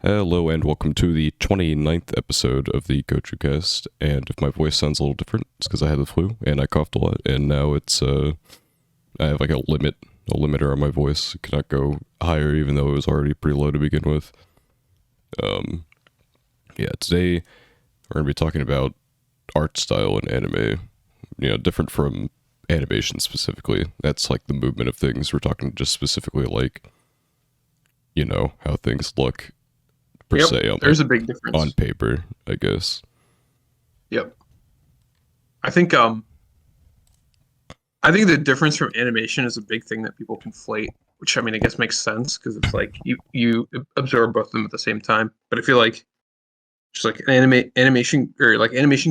Hello and welcome to the 29th episode of the Gochuucast. And if my voice sounds a little different, it's because I had the flu and I coughed a lot, and now I have like a limiter on my voice. It cannot go higher, even though it was already pretty low to begin with. Today we're gonna be talking about art style in anime. Different from animation specifically. That's like the movement of things. We're talking just specifically like, how things look per se on, there's a big difference on paper, I guess. Yep. I think the difference from animation is a big thing that people conflate, which I guess makes sense because it's like you absorb both of them at the same time. But I feel like just like animation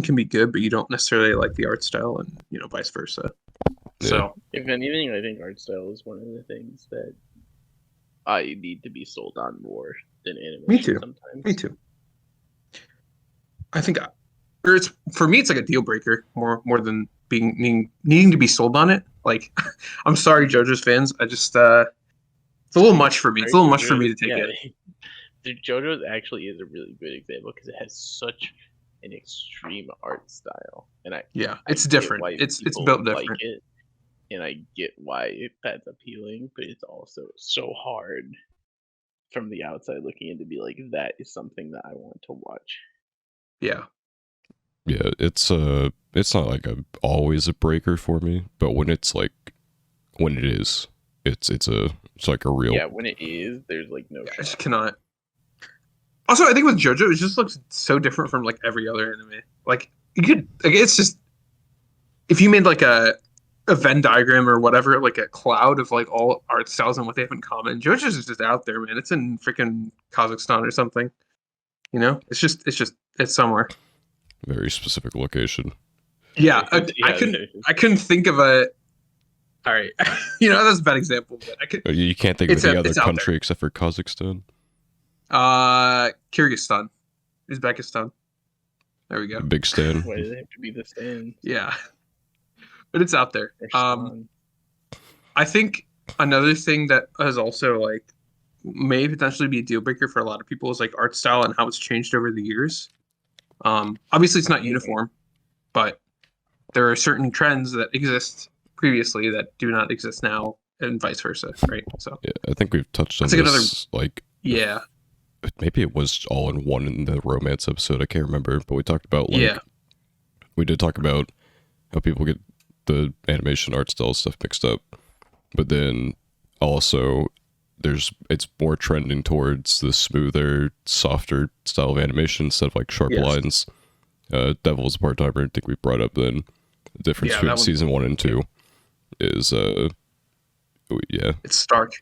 can be good, but you don't necessarily like the art style, and vice versa. Yeah. So if anything, I think art style is one of the things that I need to be sold on more than animation. Me too. Sometimes. Me too. I think, or it's for me, it's like a deal breaker more than needing to be sold on it. Like, I'm sorry, JoJo's fans. I just it's a little much for me. It's a little much for me to take it. Dude, JoJo's actually is a really good example because it has such an extreme art style, and it's different. It's built different. Like it, and I get why that's appealing, but it's also so hard from the outside looking in to be like, that is something that I want to watch. Yeah, it's not like always a breaker for me, but when it is, it's like a real. Yeah, when it is, there's like no. I just cannot. Also, I think with JoJo, it just looks so different from like every other anime. Like it's just, if you made like a Venn diagram or whatever, like a cloud of like all art styles and what they have in common, JoJo's is just out there, man. It's in freaking Kazakhstan or something. It's somewhere. Very specific location. Yeah, I couldn't think of a. All right, that's a bad example, but I could. You can't think of any other country except for Kazakhstan. Kyrgyzstan, Uzbekistan. There we go. Big Stan. Why does it have to be the Stan? Yeah, but it's out there. I think another thing that has also like may potentially be a deal breaker for a lot of people is like art style and how it's changed over the years. Obviously it's not uniform, but there are certain trends that exist previously that do not exist now, and vice versa, right? So yeah, I think we've touched on this. Yeah, maybe it was all in one in the romance episode. I can't remember, but we talked about we did talk about how people get the animation art style stuff mixed up, but then also it's more trending towards the smoother, softer style of animation instead of like sharp lines. Devil's a part-timer. I think we brought up then the difference between season 1 and 2 is it's stark.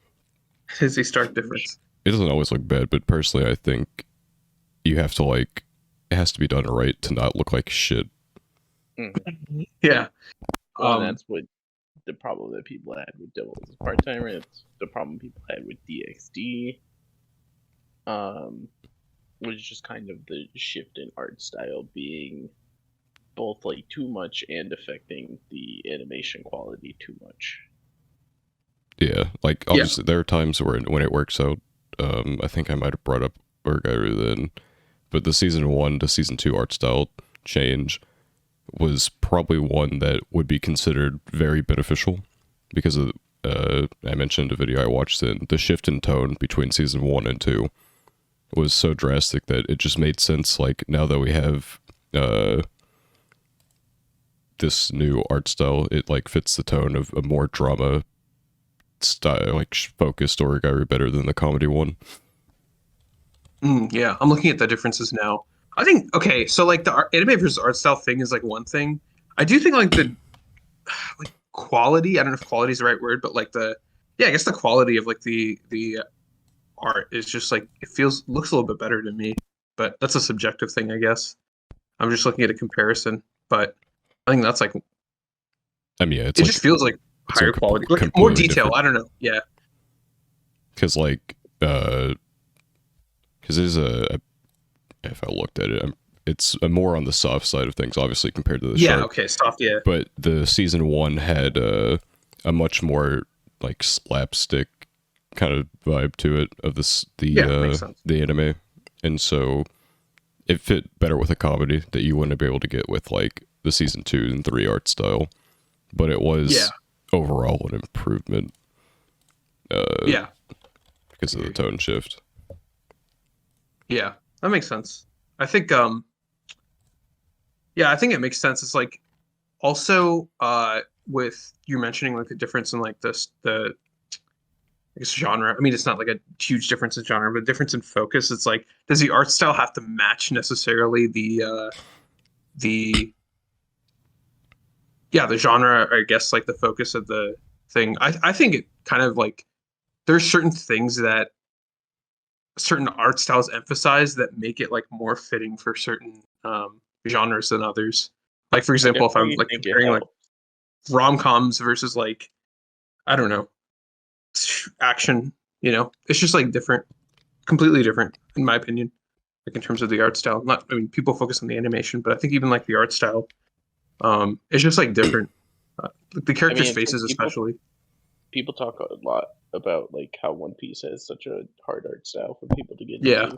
It's a stark difference. It doesn't always look bad, but personally I think you have to it has to be done right to not look like shit. Yeah. Well, that's what the problem that people had with Devil as a part-timer. It's the problem people had with DxD. Was just kind of the shift in art style being both like too much and affecting the animation quality too much. Yeah, like obviously there are times when it works out. I think I might have brought up Orgairu then, but the season 1 to season 2 art style change was probably one that would be considered very beneficial because of I mentioned a video I watched in the shift in tone between season 1 and 2 was so drastic that it just made sense. Like now that we have this new art style, it like fits the tone of a more drama style, like focused Origairu better than the comedy one. Yeah, I'm looking at the differences now. I think so like the anime versus art style thing is like one thing. I do think like the like quality, I don't know if quality is the right word, but like I guess the quality of like the art is just like looks a little bit better to me, but that's a subjective thing, I guess. I'm just looking at a comparison, but I think that's like it just feels like higher quality, like more detail. Different. I don't know. Yeah, because it is if I looked at it, it's more on the soft side of things, obviously, compared to the sharp. Okay, soft, yeah. But the season 1 had a much more like slapstick kind of vibe to it of the anime. and so it fit better with a comedy that you wouldn't be able to get with like the season 2 and 3 art style. But it was overall an improvement. Because of the tone shift. Yeah, that makes sense. I think I think it makes sense. It's like also with you mentioning like the difference in like the I guess genre. I mean, it's not like a huge difference in genre, but difference in focus. It's like, does the art style have to match necessarily the genre? I guess like the focus of the thing. I think it kind of like there's certain things that certain art styles emphasize that make it like more fitting for certain genres than others. Like for example, if I'm like comparing like rom-coms versus like I don't know action, it's just like different, completely different in my opinion. Like in terms of the art style, not I mean people focus on the animation, but I think even like the art style, it's just like different. Like the characters' faces, especially. People talk a lot about like how One Piece has such a hard art style for people to get into,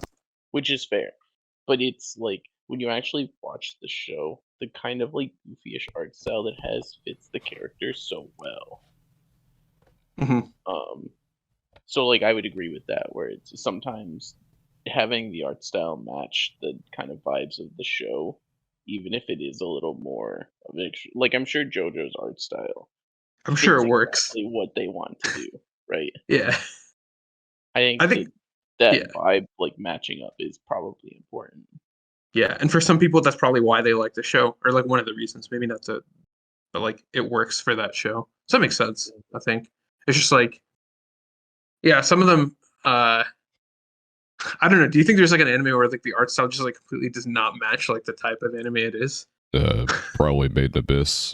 which is fair. But it's like when you actually watch the show, the kind of like goofyish art style that has fits the characters so well. So like I would agree with that, where it's sometimes having the art style match the kind of vibes of the show, even if it is a little more of an like I'm sure JoJo's art style. I'm sure it works. Exactly what they want to do, right? Yeah. I think that vibe like matching up is probably important. Yeah, and for some people that's probably why they like the show, or like one of the reasons. Maybe not to, but like it works for that show. So that makes sense. I think it's just like, yeah, some of them. I don't know. Do you think there's like an anime where like the art style just like completely does not match like the type of anime it is? Probably Made in Abyss.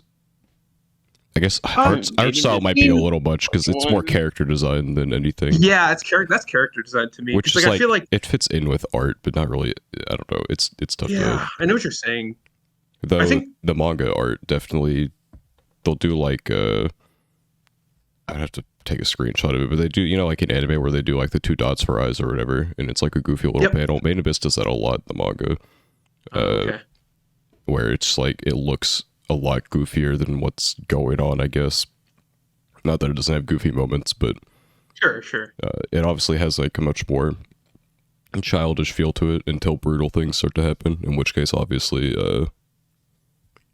I guess art style might be a little much because it's more character design than anything. Yeah, that's character design to me. Which is like, I feel like it fits in with art, but not really. I don't know. It's tough. Yeah, I know what you're saying. Though I think the manga art definitely, they'll do like I'd have to take a screenshot of it, but they do, like an anime where they do like the 2 dots for eyes or whatever, and it's like a goofy little panel. Made in Abyss does that a lot in the manga. Where it's like it looks a lot goofier than what's going on, I guess. Not that it doesn't have goofy moments, but sure. It obviously has like a much more childish feel to it until brutal things start to happen, in which case obviously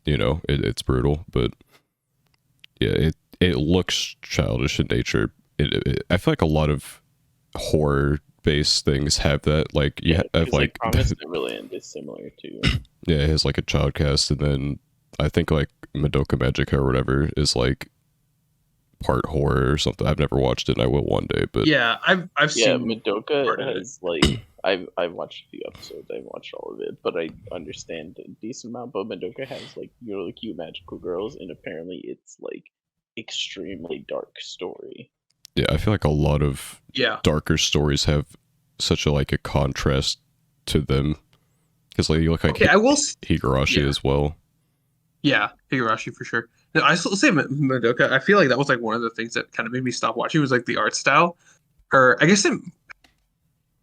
it's brutal, but yeah, it looks childish in nature. I feel like a lot of horror based things have that, like you have like Promise Neverland is similar to it has like a child cast, and then I think like Madoka Magica or whatever is like part horror or something. I've never watched it, and I will one day, but yeah, I've seen Madoka has like I've watched a few episodes. I haven't watched all of it, but I understand a decent amount. But Madoka has like really cute magical girls, and apparently it's like extremely dark story. Yeah, I feel like a lot of darker stories have such a like a contrast to them, because like you look like Higurashi as well. Yeah, Higurashi for sure. No, I still say Madoka. I feel like that was like one of the things that kind of made me stop watching was like the art style, or I guess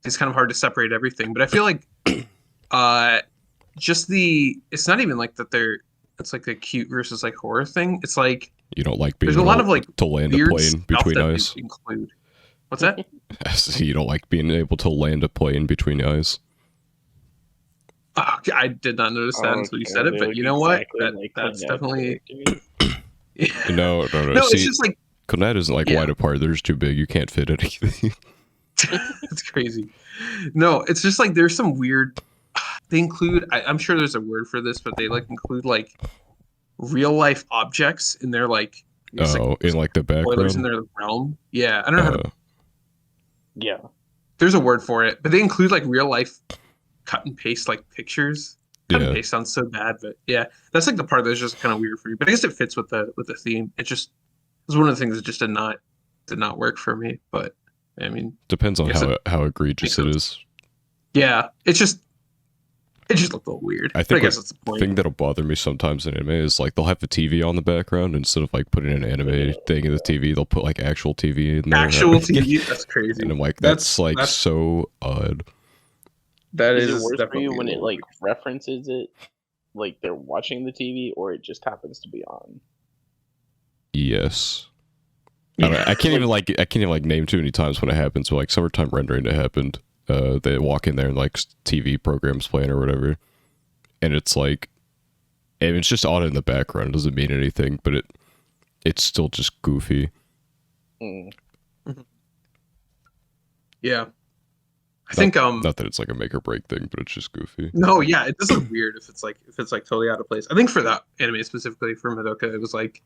it's kind of hard to separate everything. But I feel like, just it's not even like that it's like the cute versus like horror thing. It's like you don't like being there's a lot of like to land a plane between eyes. Include what's that? You don't like being able to land a plane between eyes. Oh, I did not notice that until you said it, but you know what? That's definitely. No. No, it's just like Clannad isn't like wide apart. They're just too big. You can't fit anything. It's crazy. No, it's just like there's some weird. They include. I'm sure there's a word for this, but they like include like real life objects in their like. In like the background. In their realm. Yeah, I don't know how to. Yeah. There's a word for it, but they include like real life cut and paste like pictures. Cut and paste sounds so bad, but yeah, that's like the part that's just kind of weird for me. But I guess it fits with the theme. It was one of the things that just did not work for me. But I mean, depends on how egregious it is. Yeah, it just looked a little weird. I guess that's the point. The thing that'll bother me sometimes in anime is like they'll have the TV on the background instead of like putting an anime thing in the TV. They'll put like actual TV in there. Actual TV, that's crazy. And I'm like, that's so odd. That Is it is worse for you definitely a when it little like weird. references it, like they're watching the TV, or it just happens to be on? Yes. Yeah. I can't even name too many times when it happens. But like summertime rendering, it happened. They walk in there and like TV programs playing or whatever, and it's like, and it's just on in the background. It doesn't mean anything, but it's still just goofy. Mm. Yeah. I think not that it's like a make or break thing, but it's just goofy. No, yeah, it does look weird if it's like totally out of place. I think for that anime specifically for Madoka, it was like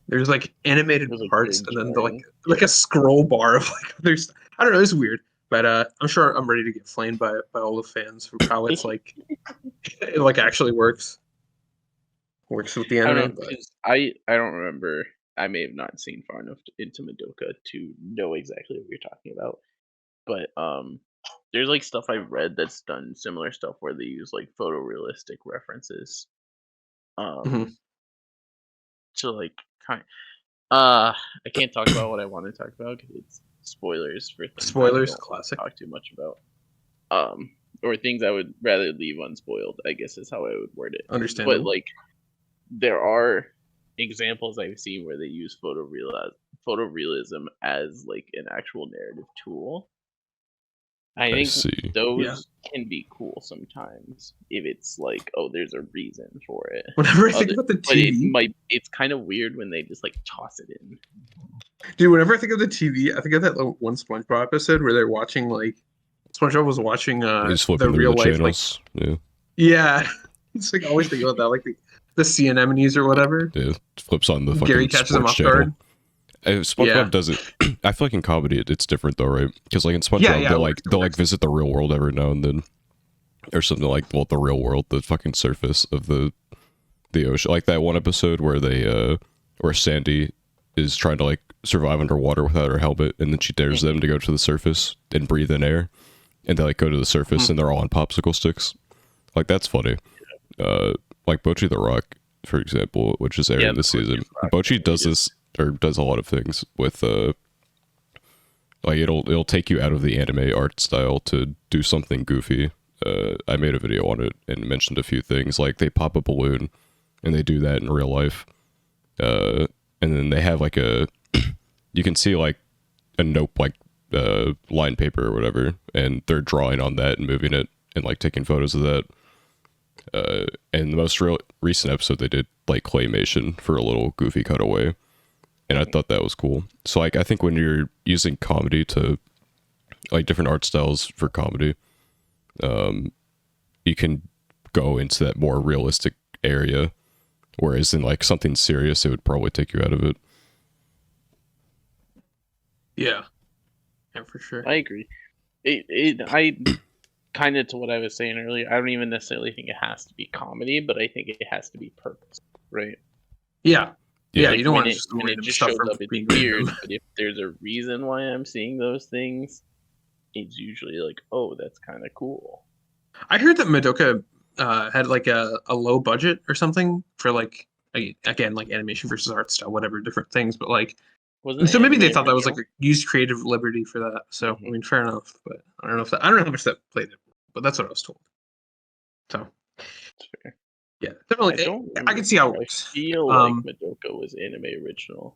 there's like animated It was parts very and then the, jarring. like a scroll bar of like there's I don't know, it's weird. But I'm sure I'm ready to get flamed by all the fans for how it's like it like actually works with the I don't know, anime. But because I don't remember. I may have not seen far enough into Madoka to know exactly what you're talking about. But there's like stuff I've read that's done similar stuff where they use like photorealistic references mhm. um to like kind I can't talk about what I want to talk about because it's spoilers for things that I Spoilers, don't want to classic. talk too much about. Or things I would rather leave unspoiled, I guess is how I would word it. But Understandable. like there are examples I've seen where they use photorealism as like an actual narrative tool. I I think see. those can be cool sometimes if it's like, oh, there's a reason for it. Whenever I think about the But TV, it's kind of weird when they just like toss it in. dude, whenever I think of the TV, I think of that one SpongeBob episode where they're watching like SpongeBob was watching He's the flipping through real the life like channels. Yeah. yeah. It's like always think about that like the sea anemones or whatever. Yeah. Flips on the Gary fucking catches him sports off guard. channel. SpongeBob Yeah. does it. I feel like in comedy it's different though, right? Because like in Yeah, SpongeBob yeah, it works, they'll like visit the real world every now and then, or something like the real world, the fucking surface of the ocean. Like that one episode where they where Sandy is trying to like survive underwater without her helmet, and then she dares them to go to the surface and breathe in air, and they like go to the surface and they're all on popsicle sticks. Like that's funny. Like Bochi the Rock, for example, which is airing this season. Bochi does this or does a lot of things with like it'll take you out of the anime art style to do something goofy. I made a video on it and mentioned a few things like they pop a balloon and they do that in real life. And then they have like you can see like a nope like line paper or whatever, and they're drawing on that and moving it and like taking photos of that. And the most recent episode they did like claymation for a little goofy cutaway, and I thought that was cool. So like I think when you're using comedy to like different art styles for comedy, you can go into that more realistic area, whereas in like something serious it would probably take you out of it. Yeah. Yeah, for sure. I agree. I kind of to what I was saying earlier. I don't even necessarily think it has to be comedy, but I think it has to be purpose, right? Yeah. Yeah, Like you don't want when just it random just stuff shows from up, it's being weird. random. But if there's a reason why I'm seeing those things, it's usually like, oh, that's kind of cool. I heard that Madoka had like a low budget or something for like again like animation versus art style, whatever, different things. But like, Wasn't so the maybe they anime thought that was like original? a used creative liberty for that. So I mean, fair enough. But I don't know if I don't know how much that played it, but that's what I was told. So That's fair. yeah, I definitely, don't I remember. can see how it I works. feel like Madoka was anime original.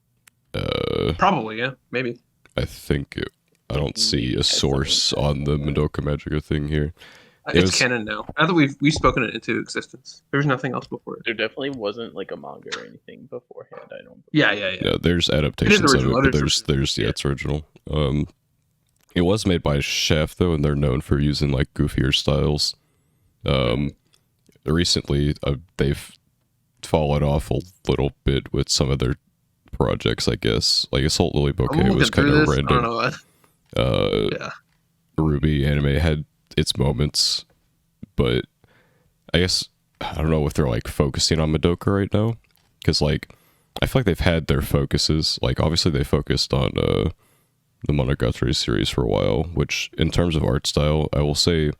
Probably, yeah, maybe. I think I don't see Maybe a it has something source to do on the with that. Madoka Magica thing here. It's canon now. Now that we've spoken it into existence. There was nothing else before it. There definitely wasn't like a manga or anything beforehand. I don't. Yeah. Yeah, there's adaptations of it, original. but It is there's yeah, it's original. It was made by Chef though, and they're known for using like goofier styles. Recently, they've fallen off a little bit with some of their projects, I guess. Like Assault Lily Bouquet was kind of I don't random. know. Yeah. Ruby anime had its moments, but I guess I don't know if they're like focusing on Madoka right now, because like I feel like they've had their focuses. Like obviously they focused on the Monogatari series for a while, which in terms of art style, I will say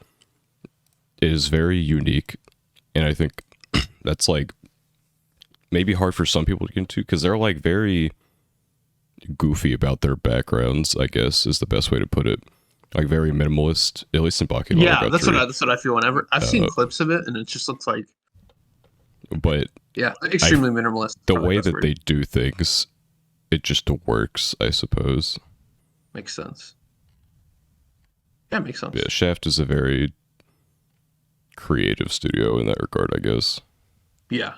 is very unique, and I think that's like maybe hard for some people to get into because they're like very goofy about their backgrounds, I guess is the best way to put it. like very minimalist, at least in Bakugan. Yeah, that's what I feel whenever I've seen clips of it, and it just looks like. But yeah, extremely minimalist. The way that they do things, it just works, I suppose. Makes sense. Yeah, makes sense. Yeah, Shaft is a very creative studio in that regard, I guess. Yeah.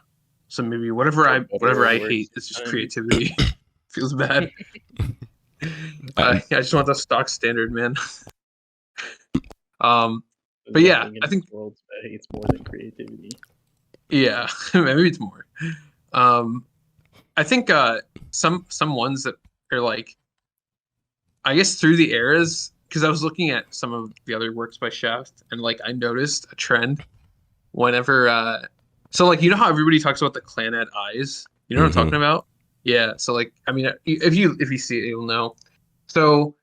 So maybe whatever I hate is just creativity. Feels bad. I just want the stock standard, man. But yeah, I think the world hates more than creativity. Yeah, maybe it's more. I think some ones that are like, I guess through the eras, because I was looking at some of the other works by Shaft, and like I noticed a trend whenever so like, you know how everybody talks about the Clannad eyes? You know what I'm talking about? Yeah. So like, I mean, if you see it, you'll know. So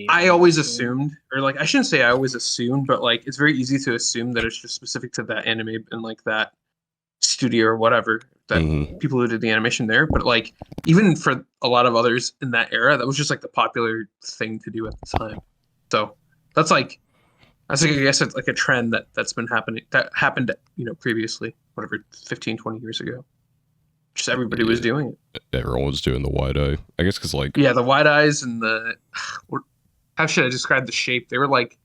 I always assumed, or like I shouldn't say I always assumed, but like it's very easy to assume that it's just specific to that anime and like that studio or whatever, that people who did the animation there. But like even for a lot of others in that era, that was just like the popular thing to do at the time. So that's like I guess it's like a trend that's been happening, that happened, previously, whatever, 15, 20 years ago. Just everybody was doing it. Everyone was doing the wide eye. I guess because like the wide eyes and how should I describe the shape? They were like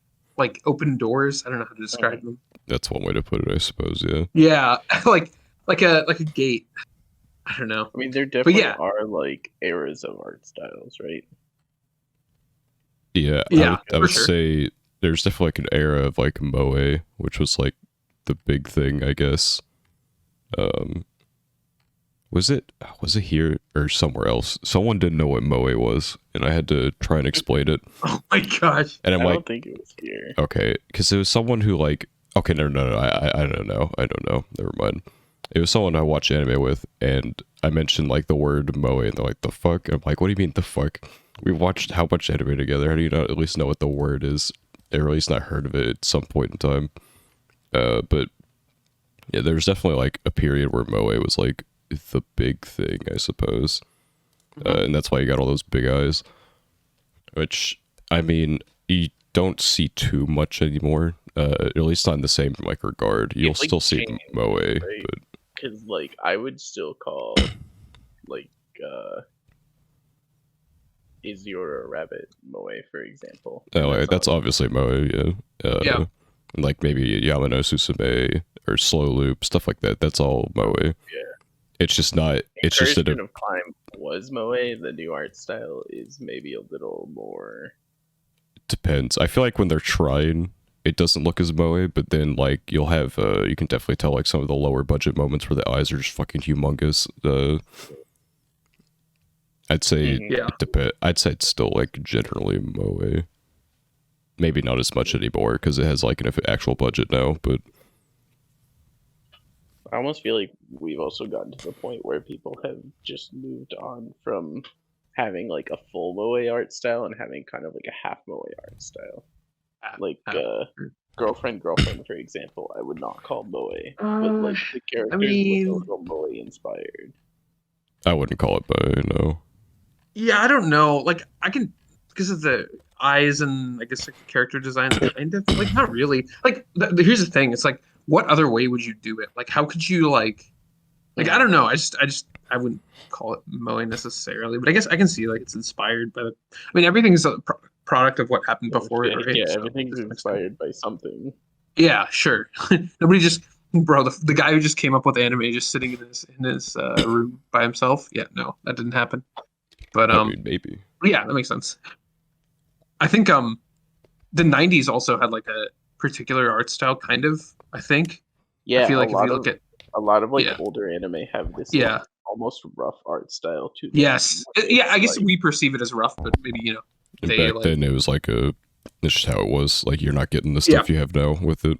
open doors. I don't know how to describe them. That's one way to put it, I suppose. Yeah. Yeah, like a gate. I don't know. I mean, there definitely are like eras of art styles, right? Yeah, I would say there's definitely like an era of like Moe, which was like the big thing, I guess. Was it here or somewhere else? Someone didn't know what Moe was, and I had to try and explain it. Oh my gosh! And I don't think it was here. Okay, because it was someone who like, okay, no, I don't know. Never mind. It was someone I watched anime with, and I mentioned like the word Moe, and they're like, "The fuck?" And I'm like, "What do you mean the fuck? We watched how much anime together? How do you not at least know what the word is, or at least not heard of it at some point in time?" But yeah, there was definitely like a period where Moe was like the big thing, I suppose, and that's why you got all those big eyes. Which, I mean, you don't see too much anymore. At least not in the same like regard. You'll still see Moe, right? But because like I would still call like Is Your Rabbit Moe, for example. That's obviously Moe, yeah. Yeah. Like maybe Yamano Susume or Slow Loop, stuff like that. That's all Moe. Yeah. It's just not. It's just that of Climb was Moe. The new art style is maybe a little more. Depends. I feel like when they're trying, it doesn't look as Moe, but then like you'll have you can definitely tell like some of the lower budget moments where the eyes are just fucking humongous. I'd say it depends. I'd say it's still like generally Moe. Maybe not as much anymore because it has like an actual budget now, but I almost feel like we've also gotten to the point where people have just moved on from having like a full Moe art style and having kind of like a half Moe art style. Like girlfriend, for example, I would not call Moe, but like the characters look a little Moe inspired. I wouldn't call it Moe, no. Yeah, I don't know. Like I can, because of the eyes and I guess like the character designs, kind of like not really. Like here's the thing: it's like, what other way would you do it? Like, how could you like I don't know. I wouldn't call it Moe necessarily, but I guess I can see like it's inspired by the. I mean, everything's a product of what happened before. Yeah, right? Everything's inspired by something. Yeah, sure. Nobody just. Bro, the guy who just came up with anime just sitting in his room by himself. Yeah, no, that didn't happen. But I mean, maybe. Yeah, that makes sense. I think the 90s also had like a particular art style, kind of, I think. Yeah, I feel like if you look at a lot of like older anime have this like, almost rough art style to them. Yes. Yeah, I guess we perceive it as rough, but maybe, back then it was like it's just how it was. Like you're not getting the stuff you have now with it.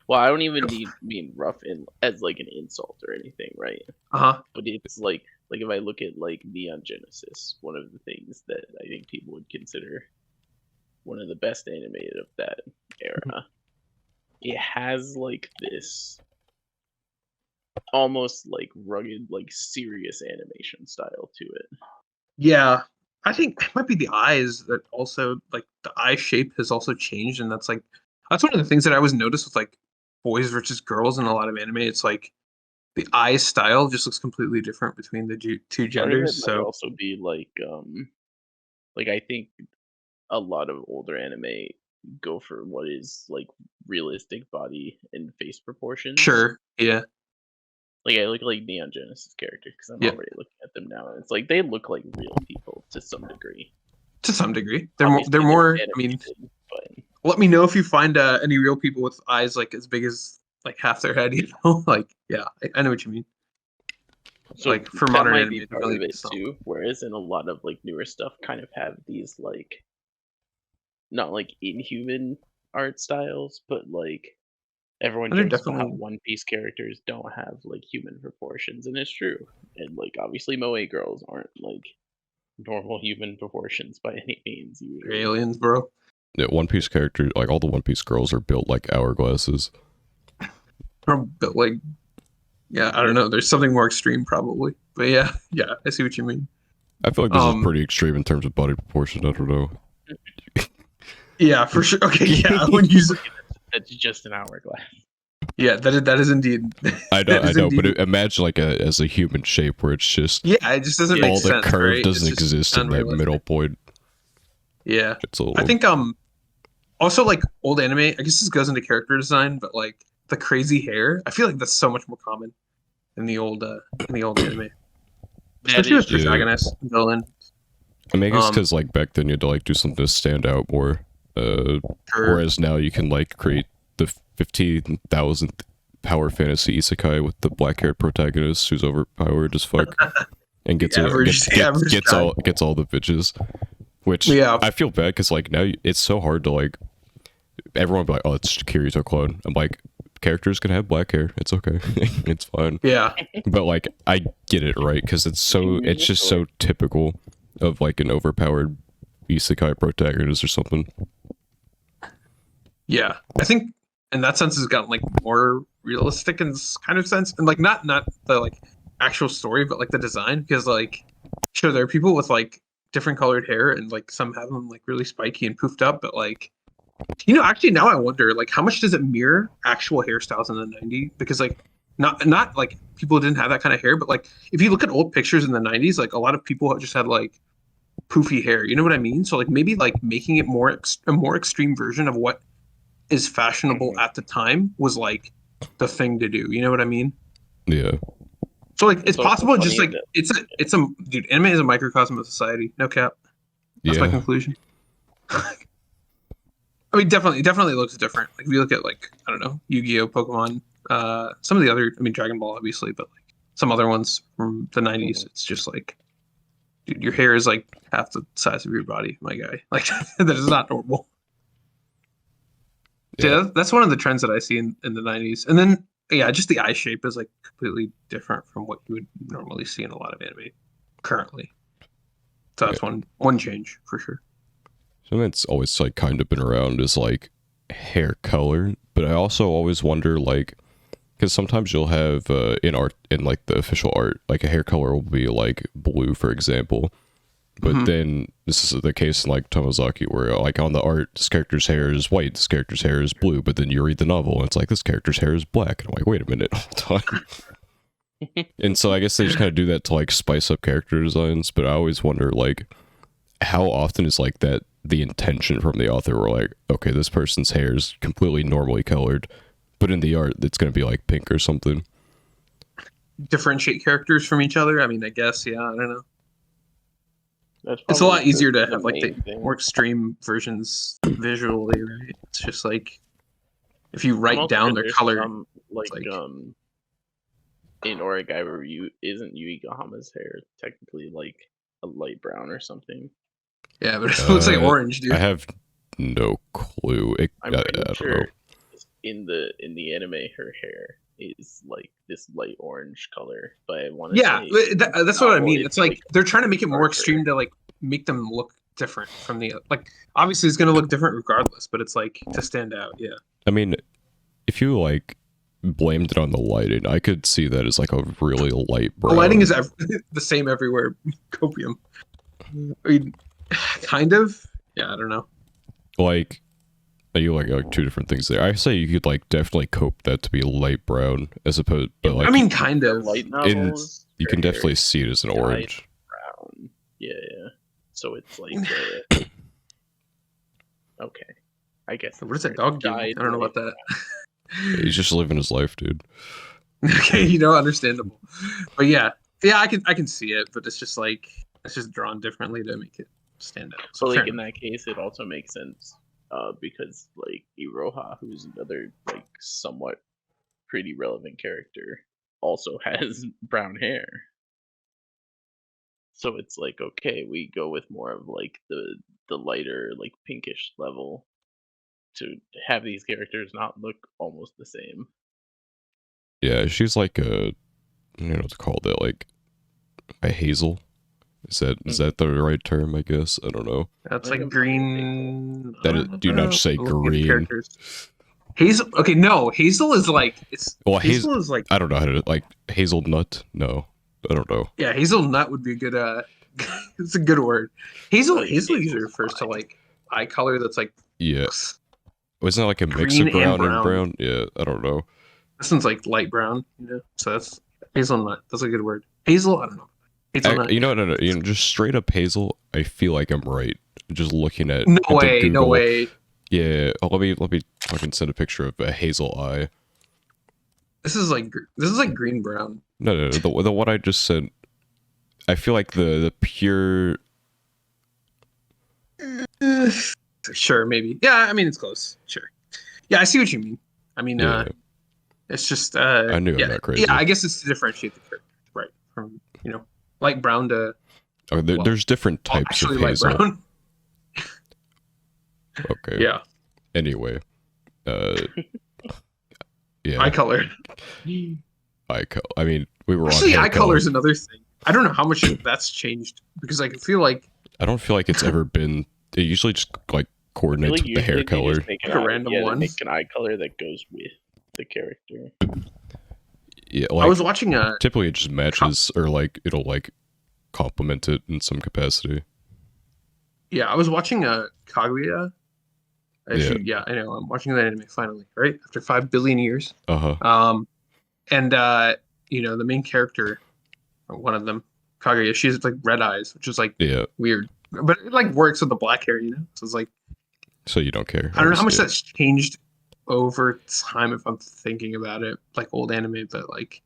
Well, I don't even mean rough as like an insult or anything, right? Uh-huh. But it's like if I look at like Neon Genesis, one of the things that I think people would consider one of the best animated of that era, it has like this almost like rugged, like serious animation style to it. Yeah, I think it might be the eyes that also like the eye shape has also changed, and that's one of the things that I always notice with like boys versus girls in a lot of anime. It's like the eye style just looks completely different between the two Part of it genders. might So also be like I think a lot of older anime go for what is like realistic body and face proportions. sure, yeah, Like I look like Neon Genesis characters because I'm yeah, already looking at them now, and it's like they look like real people to some degree. to some degree, they're more. They're Obviously, they're more. I mean, animated, but let me know if you find any real people with eyes like as big as like half their head. You know, like yeah, I know what you mean. so Like for that modern might anime, be part definitely of it some. too. Whereas in a lot of like newer stuff, kind of have these like not like inhuman art styles, but like everyone And they're jokes about how definitely One Piece characters don't have like human proportions, and it's true. And like obviously Moe girls aren't like normal human proportions by any means usually. aliens, bro. Yeah, One Piece characters, like all the One Piece girls, are built like hourglasses. But like, yeah, I don't know. There's something more extreme probably. But yeah, yeah, I see what you mean. I feel like this is pretty extreme in terms of body proportion. I don't know. Yeah, for sure. Okay, yeah, I would use it. That's just an hourglass. Yeah, that is indeed. I know, that is but indeed. imagine like as a human shape where it's just Yeah, it just doesn't make all the sense. curve Right? doesn't It's just exist in that unrealistic. middle point. Yeah, It's a little. I think also like old anime. I guess this goes into character design, but like the crazy hair, I feel like that's so much more common in the old anime, especially with Yeah. protagonists, villain. I mean, I guess because like back then you had to like do something to stand out more. Sure. Whereas now you can like create the 15,000th power fantasy isekai with the black-haired protagonist who's overpowered as fuck and gets gets all the bitches. Which yeah, I feel bad because like now it's so hard to like everyone be like, oh, it's Kirito clone. I'm like, characters can have black hair. It's okay. It's fine. yeah, But like I get it, right? Because it's just so typical of like an overpowered isekai protagonist or something. yeah. I think in that sense has gotten like more realistic in this kind of sense, and like not the like actual story, but like the design, because like sure there are people with like different colored hair, and like some have them like really spiky and poofed up, but like actually now I wonder like how much does it mirror actual hairstyles in the 90s? Because like not like people didn't have that kind of hair, but like if you look at old pictures in the 90s, like a lot of people just had like poofy hair. You know what I mean? So like maybe like making it a more extreme version of what is fashionable at the time was like the thing to do. You know what I mean? Yeah. So like it's possible. Just like that, it's a dude. Anime is a microcosm of society. No cap. That's my conclusion. I mean, definitely looks different. Like if you look at like I don't know, Yu-Gi-Oh, Pokemon, some of the other. I mean, Dragon Ball, obviously, but like some other ones from the 90s. It's just like, dude, your hair is like half the size of your body, my guy. Like that is not normal. Yeah, that's one of the trends that I see in the 90s. And then yeah, just the eye shape is like completely different from what you would normally see in a lot of anime currently. So that's one change for sure. Something that's always like kind of been around is like hair color, but I also always wonder like because sometimes you'll have in art in like the official art like a hair color will be like blue for example, but then this is the case in like Tomozaki where like on the art this character's hair is white, this character's hair is blue, but then you read the novel and it's like this character's hair is black and I'm like wait a minute, hold on. And so I guess they just kind of do that to like spice up character designs, but I always wonder like how often is like that the intention from the author were like okay this person's hair is completely normally colored but in the art it's going to be like pink or something. Differentiate characters from each other. I mean, I guess I don't know. It's a lot easier to have like the more extreme versions visually, right? It's just like if you write down their color, like in Origaiba Ryu, isn't Yuigahama's hair technically like a light brown or something? Yeah, but it looks like orange, dude. I have no clue. I'm pretty sure in the anime her hair is like this light orange color, but I want to say that's what I mean. It's like they're trying to make it more extreme to like make them look different from the like obviously it's going to look different regardless, but it's like to stand out. Yeah, I mean if you like blamed it on the lighting I could see that as like a really light brown. The lighting is the same everywhere. Copium. I mean, kind of. Yeah, I don't know. Like, you like two different things there. I say you could like definitely cope that to be light brown as opposed, but like I mean, kind of. Light novels. you can definitely see it as an orange. Brown. Yeah. So it's like okay. I guess. What is that dog doing? I don't know about that. He's just living his life, dude. Okay, understandable. But yeah, I can see it, but it's just like it's just drawn differently to make it stand out. So like in that case, it also makes sense, because like Iroha, who's another like somewhat pretty relevant character, also has brown hair. So it's like okay, we go with more of like the lighter like pinkish level to have these characters not look almost the same. Yeah, she's like a, I don't know what to call that, like a hazel. Is that the right term? I guess I don't know. That's like green. Do not say green. Hazel. Okay, no, hazel is like it's. Well, hazel is like I don't know how to like hazelnut. No, I don't know. Yeah, hazelnut would be a good. It's a good word. Hazel usually refers to like eye color that's like. Yeah. Wasn't that like a mix of brown and brown? Yeah, I don't know. This one's like light brown, So that's hazelnut. That's a good word. Hazel, I don't know. Hazelnut. No. Just straight up hazel. I feel like I'm right. Just looking at no way. Yeah, let me fucking send a picture of a hazel eye. This is like green brown. No. The one I just sent. I feel like the pure. Sure, maybe. Yeah, I mean it's close. Sure. Yeah, I see what you mean. I mean, it's just. I knew I'm not crazy. Yeah, I guess it's to differentiate the character, right? From light brown to. Oh, there's different types of hazel. Light brown. Okay. Yeah. Anyway, yeah. Eye color. I mean, we were actually on eye color is another thing. I don't know how much that's changed because I feel like I don't feel like it's ever been. It usually just like coordinates with the hair color. Make a random one. Make an eye color that goes with the character. Yeah, like, I was watching typically it just matches or like it'll like complement it in some capacity. Yeah, I was watching Kaguya. Yeah, I know. I'm watching that anime finally, right? After 5 billion years. And the main character, or one of them, Kaguya, she's like red eyes, which is like weird. But it like works with the black hair, So it's like so you don't care. I don't know how much that's changed over time if I'm thinking about it, like old anime, but like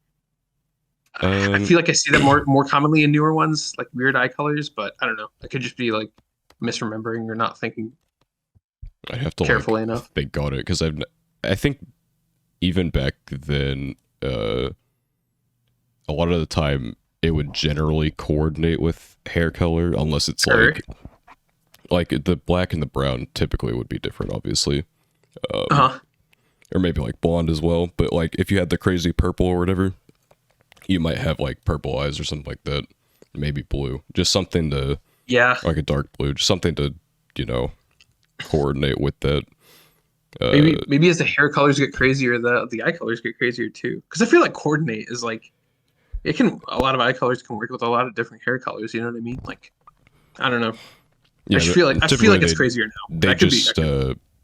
I feel like I see that more commonly in newer ones, like weird eye colors, but I don't know. It could just be like misremembering or not thinking I have to carefully enough. They got it because I think even back then, a lot of the time it would generally coordinate with hair color unless it's like the black and the brown typically would be different, obviously. Or maybe like blonde as well. But like if you had the crazy purple or whatever, you might have like purple eyes or something like that. Maybe blue, just something to like a dark blue, just something to coordinate with that. Maybe as the hair colors get crazier, the eye colors get crazier too. Because I feel like coordinate is like a lot of eye colors can work with a lot of different hair colors. You know what I mean? Like I don't know. Yeah, I feel like it's crazier now. They just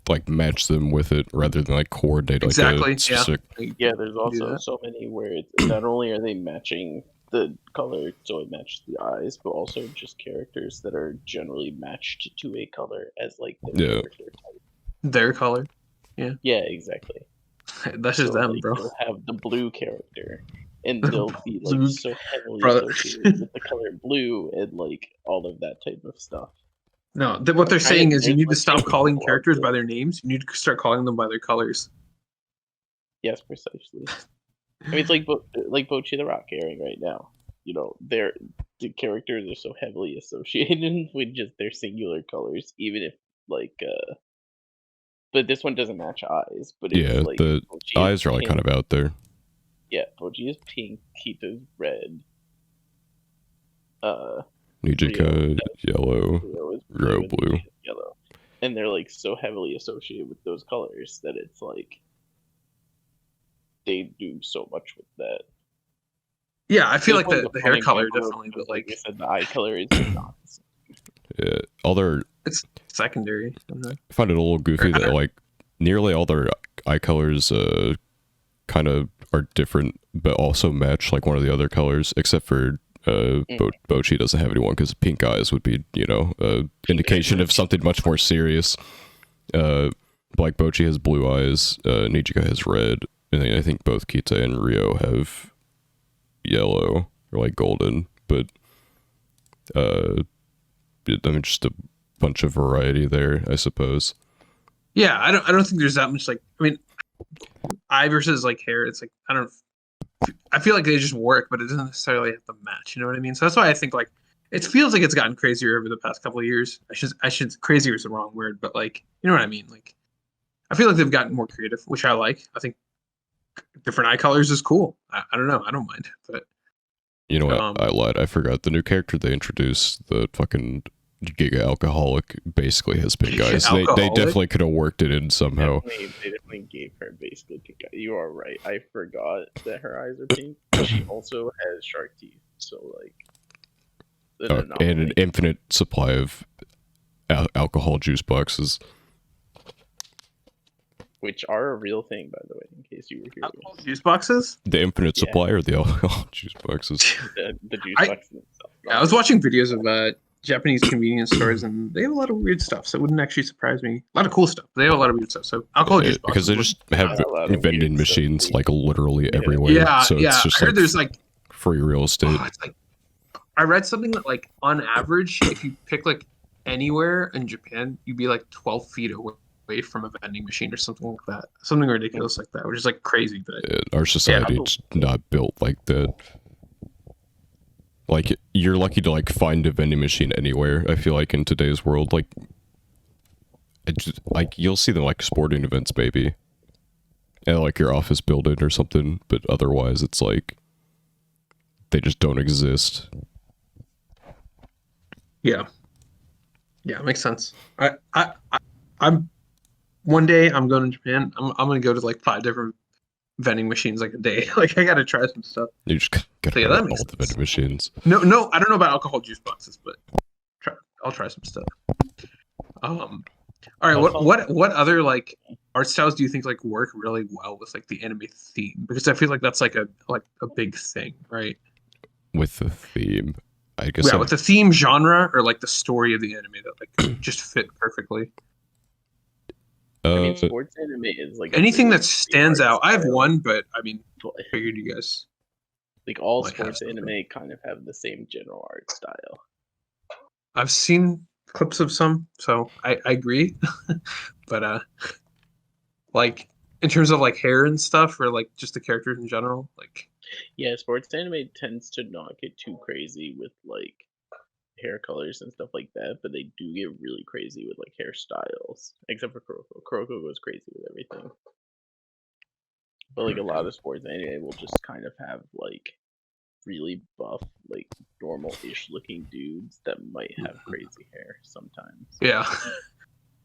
like match them with it rather than like coordinate. Exactly. Like a specific... Yeah, there's also so many where it's not only are they matching the color so it matches the eyes, but also just characters that are generally matched to a color as like their character type. Their color. Yeah. Yeah, exactly. That's just them, bro. They'll have the blue character, and they'll be like so heavily associated with the color blue and like all of that type of stuff. No, what they're saying is you need to stop calling characters by their names. You need to start calling them by their colors. Yes, precisely. I mean, it's like Bocchi the Rock airing right now. The characters are so heavily associated with just their singular colors, even if but this one doesn't match eyes. But it's like the eyes are like kind of out there. Yeah, Bocchi is pink, Kita's red. Nijika yellow, Ro blue. Yellow, and they're like so heavily associated with those colors that it's like they do so much with that. Yeah, I feel like the hair color definitely, but like I said, the eye color is not. It's secondary. I find it a little goofy that like nearly all their eye colors kind of are different, but also match like one of the other colors, except for Bochi doesn't have anyone because pink eyes would be, indication of something much more serious. Like Bochi has blue eyes, Nijika has red, and I think both Kita and Ryo have yellow or like golden, but I mean just a bunch of variety there, I suppose. Yeah, I don't think there's that much like, I mean, eye versus like hair, it's like I feel like they just work, but it doesn't necessarily have to match, you know what I mean? So that's why I think like it feels like it's gotten crazier over the past couple of years. I should crazier is the wrong word, but like, you know what I mean? Like I feel like they've gotten more creative, which I like. I think different eye colors is cool. I don't know, I don't mind, but you know what? I lied. I forgot the new character they introduced, the fucking Giga Alcoholic, basically has pink eyes. They definitely could have worked it in somehow. They definitely gave her basically pink eyes. You are right. I forgot that her eyes are pink. She also has shark teeth, so like. And an infinite supply of alcohol juice boxes. Which are a real thing, by the way, in case you were curious. Alcohol juice boxes? The infinite supply or the alcohol juice boxes? the juice boxes themselves. I was watching videos of Japanese convenience stores, and they have a lot of weird stuff, so it wouldn't actually surprise me. A lot of cool stuff. They have a lot of weird stuff. So alcohol juice boxes. Because they just have vending machines like literally everywhere. Yeah, so it's just I heard there's like free real estate. It's like, I read something that like on average, if you pick like anywhere in Japan, you'd be like 12 feet away from a vending machine or something like that. Something ridiculous like that, which is like crazy. But our society's not built like that. Like, you're lucky to like find a vending machine anywhere, I feel like, in today's world. Like you'll see them like sporting events maybe, and like your office building or something, but otherwise it's like they just don't exist. Yeah, it makes sense. I'm one day I'm going to Japan. I'm gonna go to like 5 different vending machines like a day. Like I gotta try some stuff. You just gotta so, all the vending machines. No, I don't know about alcohol juice boxes, but I'll try some stuff. All right, what other like art styles do you think like work really well with like the anime theme? Because I feel like that's like a big thing, right? With the theme, I guess. Yeah, with the theme genre or like the story of the anime that like just fit perfectly. I mean, sports anime is like anything that stands out. I have one, but I mean, I figured you guys like all sports anime kind of have the same general art style. I've seen clips of some, so I agree. But like in terms of like hair and stuff, or like just the characters in general, like yeah, sports anime tends to not get too crazy with like hair colors and stuff like that, but they do get really crazy with like hairstyles. Except for Kuroko. Kuroko goes crazy with everything. But like a lot of sports anime will just kind of have like really buff, like normal-ish looking dudes that might have crazy hair sometimes. Yeah.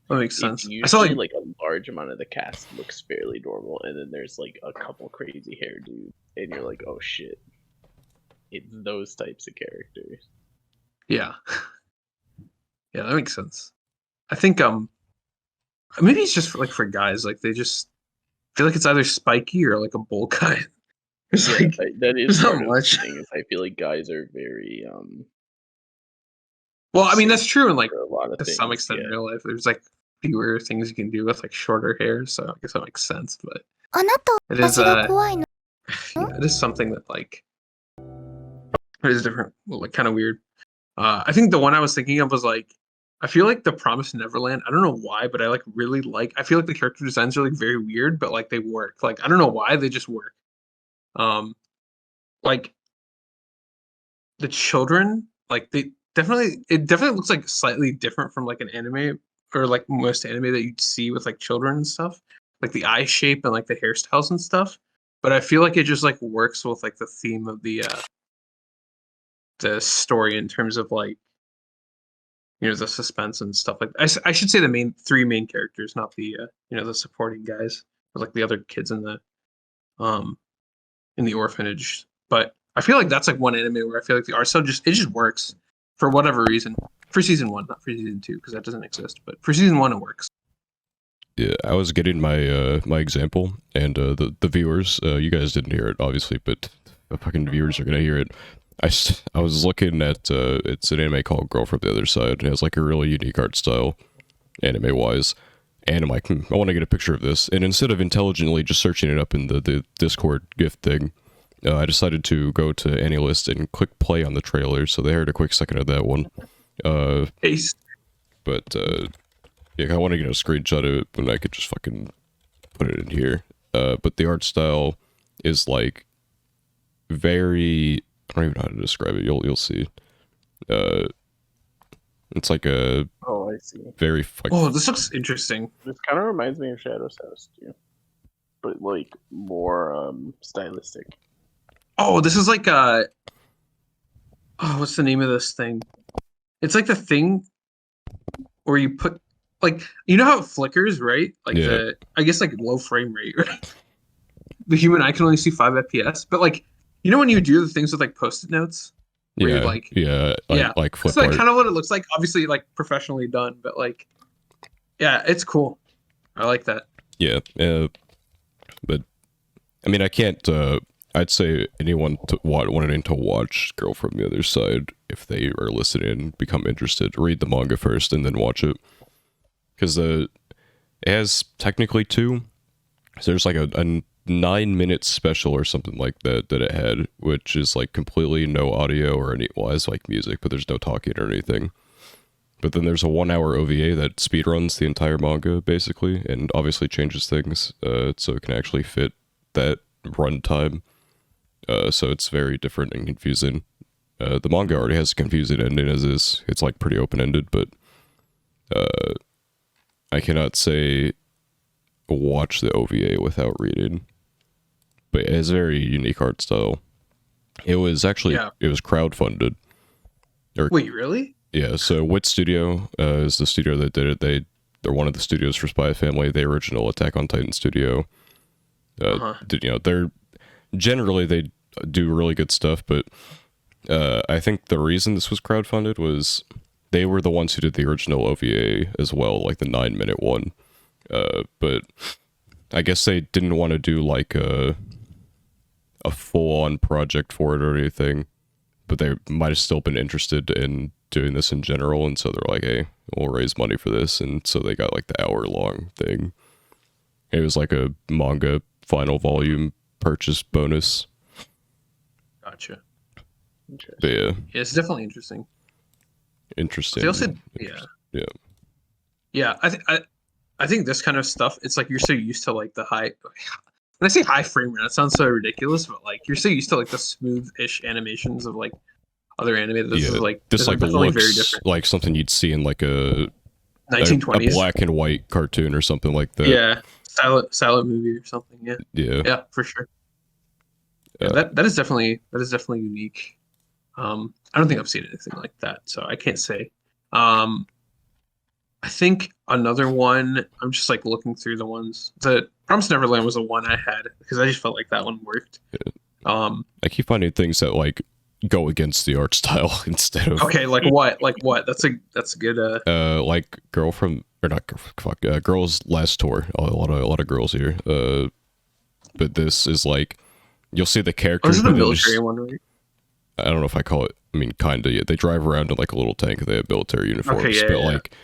That makes sense. Usually, I saw like a large amount of the cast looks fairly normal, and then there's like a couple crazy hair dudes, and you're like, oh shit. It's those types of characters. Yeah. Yeah, that makes sense. I think maybe it's just for guys, like they just feel like it's either spiky or like a bowl cut. It's like that is part of the thing. Is I feel like guys are very well, I mean that's true in like a lot of to some extent in real life. There's like fewer things you can do with like shorter hair, so I guess that makes sense. But it is it is something that like it is different, like kind of weird. I think the one I was thinking of was like I feel like The Promised Neverland. I don't know why, but I like really like. I feel like the character designs are like very weird, but like they work. Like I don't know why, they just work. Like the children, like it definitely looks like slightly different from like an anime or like most anime that you'd see with like children and stuff, like the eye shape and like the hairstyles and stuff. But I feel like it just like works with like the theme of the story in terms of like the suspense and stuff like that. I should say the three main characters, not the the supporting guys or like the other kids in the orphanage. But I feel like that's like one anime where I feel like the art style just works for whatever reason. For season 1, not for season 2, because that doesn't exist. But for season 1, it works. Yeah, I was getting my my example, and the viewers, you guys didn't hear it obviously, but the fucking viewers are gonna hear it. I was looking at it's an anime called Girl from the Other Side. It has like a really unique art style, anime wise. And I'm like, I want to get a picture of this. And instead of intelligently just searching it up in the Discord gift thing, I decided to go to AniList and click play on the trailer. So they heard a quick second of that one. Ace. But yeah, I want to get a screenshot of it, but I could just fucking put it in here. But the art style is like very, I don't even know how to describe it. You'll see. It's like a I see. Very like, oh, this looks interesting. This kind of reminds me of Shadow's House too, but like more stylistic. Oh, this is like what's the name of this thing? It's like the thing where you put like, you know how it flickers, right? Like I guess like low frame rate, right? The human eye can only see 5 FPS, but like, you know when you do the things with like post-it notes? Yeah, like flip that's like art. kind of what it looks like. Obviously, like professionally done, but like, yeah, it's cool. I like that. Yeah, but I mean, I can't. I'd say anyone wanting to watch Girl from the Other Side, if they are listening and become interested, read the manga first and then watch it, because it has technically 2. So there's like a 9-minute special or something like that it had, which is like completely no audio or any, well, it's like music, but there's no talking or anything. But then there's a 1-hour OVA that speedruns the entire manga basically, and obviously changes things so it can actually fit that runtime. So it's very different and confusing. The manga already has a confusing ending as is. It's like pretty open ended, but I cannot say watch the OVA without reading. But it has a very unique art style. It was actually it was crowdfunded. Wait, really? Yeah. So Wit Studio is the studio that did it. They're one of the studios for Spy Family. The original Attack on Titan studio. They're generally they do really good stuff, but I think the reason this was crowdfunded was they were the ones who did the original OVA as well, like the 9-minute one. But I guess they didn't want to do like a full-on project for it or anything, but they might have still been interested in doing this in general, and so they're like, hey, we'll raise money for this, and so they got like the hour-long thing. It was like a manga final volume purchase bonus. Gotcha. Interesting. But yeah, it's definitely interesting. Interesting. They also, yeah. I think this kind of stuff, it's like you're so used to like the high. When I say high frame rate, that sounds so ridiculous, but like you're so used to like the smooth-ish animations of like other anime. This is like looks very different. Like something you'd see in like a 1920s a black and white cartoon or something like that. Yeah, silent movie or something. Yeah, for sure. Yeah, that is definitely unique. I don't think I've seen anything like that, so I can't say. I think another one, I'm just like looking through the ones. The Promised Neverland was the one I had because I just felt like that one worked. I keep finding things that like go against the art style instead of like what? That's a good like Girls Last Tour. A lot of girls here. But this is like you'll see the characters. This is the military one, right? I don't know if I call it. I mean, kinda. Yeah, they drive around in like a little tank. They have military uniforms, like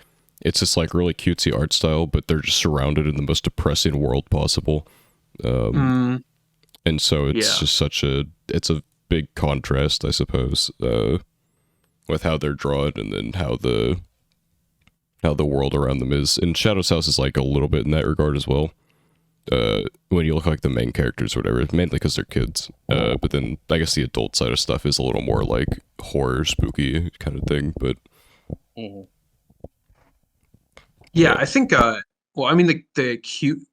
it's just like really cutesy art style, but they're just surrounded in the most depressing world possible. And so it's just it's a big contrast, I suppose, with how they're drawn and then how the world around them is. And Shadow's House is like a little bit in that regard as well. When you look like the main characters or whatever, mainly because they're kids. But then I guess the adult side of stuff is a little more like horror, spooky kind of thing. But I think. Well, I mean the cute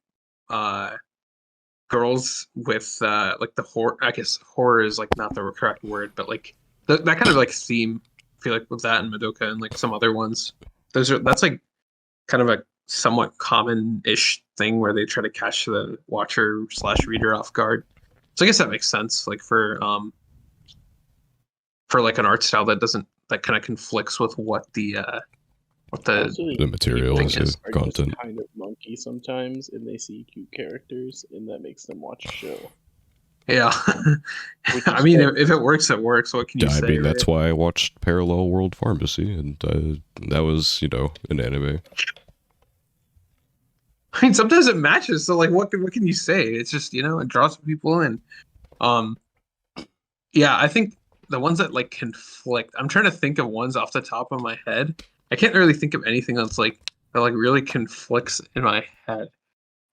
girls with like the horror. I guess horror is like not the correct word, but like that kind of like theme. I feel like with that and Madoka and like some other ones, that's like kind of a somewhat common-ish thing where they try to catch the watcher/reader off guard. So I guess that makes sense. Like for like an art style that doesn't that kind of conflicts with what the Also, the material people is is are content. just kind of monkey sometimes, and they see cute characters, and that makes them watch a show. Yeah. Which I is mean, fair. if it works, it works. What can you I say? mean, that's right? why I watched Parallel World Pharmacy, and that was, you know, an anime. I mean, sometimes it matches. So, like, what can you say? It's just, you know, it draws people in. Um, yeah, I think the ones that like conflict. I'm trying to think of ones off the top of my head. I can't really think of anything that's like that like really conflicts in my head.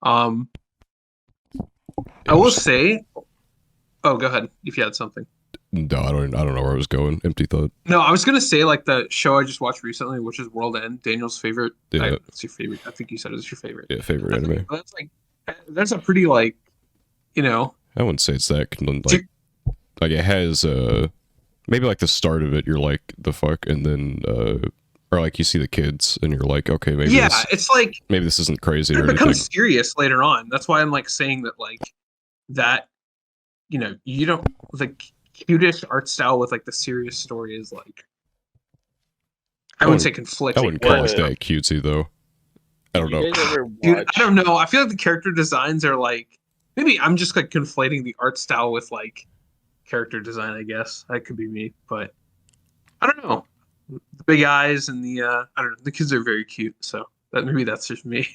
Um, I Yeah, will just, say. Oh, go ahead if you had something. no, I don't know where I was going. Empty thought. No, I was gonna say like the show I just watched recently, which is World End. Daniel's favorite. Yeah, It's your favorite. I think you said it was your favorite. yeah, favorite anime. That's like that's a pretty like you know. I wouldn't say it's that like it has maybe like the start of it you're like the fuck, and then or like you see the kids and you're like, okay, Yeah, it's like maybe this isn't crazy it or anything. becomes serious later on. That's why I'm like saying that like that you know you don't the cutish art style with like the serious story is like I wouldn't say I conflicting. wouldn't call it but- that cutesy though. I don't Did know. you guys ever Dude, watch? I don't know. I feel like the character designs are like maybe I'm just like conflating the art style with like character design. I guess that could be me, but I don't know. The big eyes and the I don't know. The kids are very cute, so that maybe that's just me.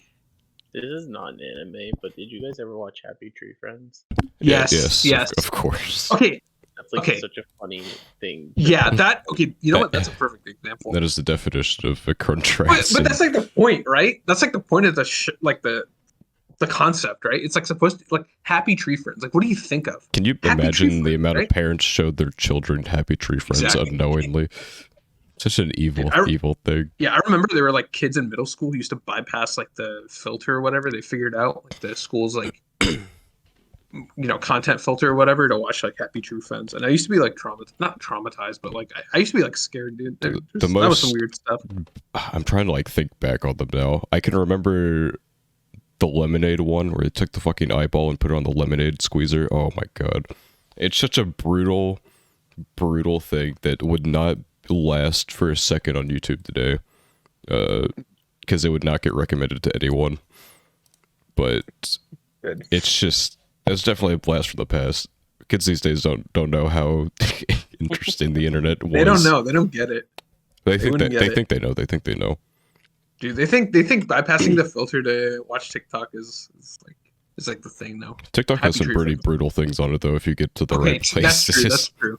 This is not an anime, but did you guys ever watch Happy Tree Friends? Yes, yes, yes. Of course. Okay, That's like Okay. such a funny thing. yeah, that okay. You know what? That's a perfect example. That is the definition of a But contrast. that's like the point, right? That's like the point of the like the concept, right? It's like supposed to like Happy Tree Friends. Like, what do you think of? Can you Happy imagine Tree the Friends, amount right? of parents showed their children Happy Tree Friends Exactly. unknowingly? Such an evil, Dude, evil thing. Yeah, I remember there were like kids in middle school who used to bypass like the filter or whatever. They figured out like the school's like content filter or whatever to watch like Happy True Friends. And I used to be like not traumatized, but like I used to be like scared, dude. That was some weird stuff. I'm trying to like think back on them now. I can remember the lemonade one where they took the fucking eyeball and put it on the lemonade squeezer. Oh my god. It's such a brutal thing that would not last for a second on YouTube today. Because it would not get recommended to anyone. But Good. it's definitely a blast from the past. Kids these days don't know how interesting the internet was. They don't know. They don't get it. They think they know. They think they know. Dude, they think bypassing the filter to watch TikTok is like the thing now. TikTok has Happy some Tree pretty Friends. brutal things on it though. If you get to the Okay, right places, that's true.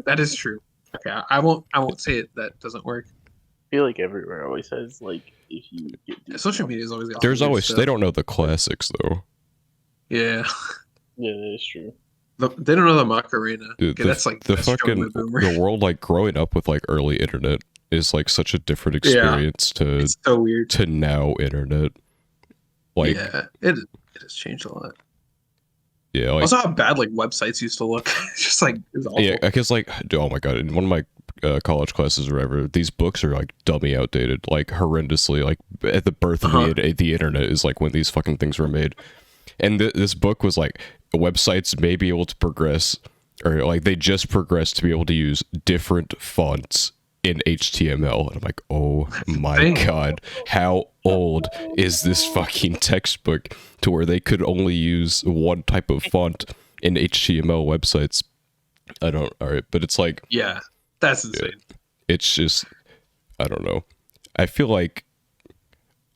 That is true. Okay, I won't say it. That doesn't work. I feel like everywhere always has like if you get deep Social enough. media's always got there's weird always stuff. they don't know the classics though. Yeah, Yeah, that is true. they don't know the Macarena. Dude, Okay, that's like the that's showing fucking boomer. the world like growing up with like early internet is like such a different experience It's so weird. to now internet. Like Yeah, it has changed a lot. yeah, like Also, how bad like websites used to look. It's just like it was awful. yeah, because like oh my god, in one of my college classes or whatever, these books are like dummy outdated, like horrendously. Like at the birth of the internet is like when these fucking things were made, and this book was like websites may be able to progress, or like they just progressed to be able to use different fonts in HTML, and I'm like, oh my thing. god, how old is this fucking textbook to where they could only use one type of font in HTML websites? I don't. All right, but it's like Yeah, that's insane. it's just I don't know. I feel like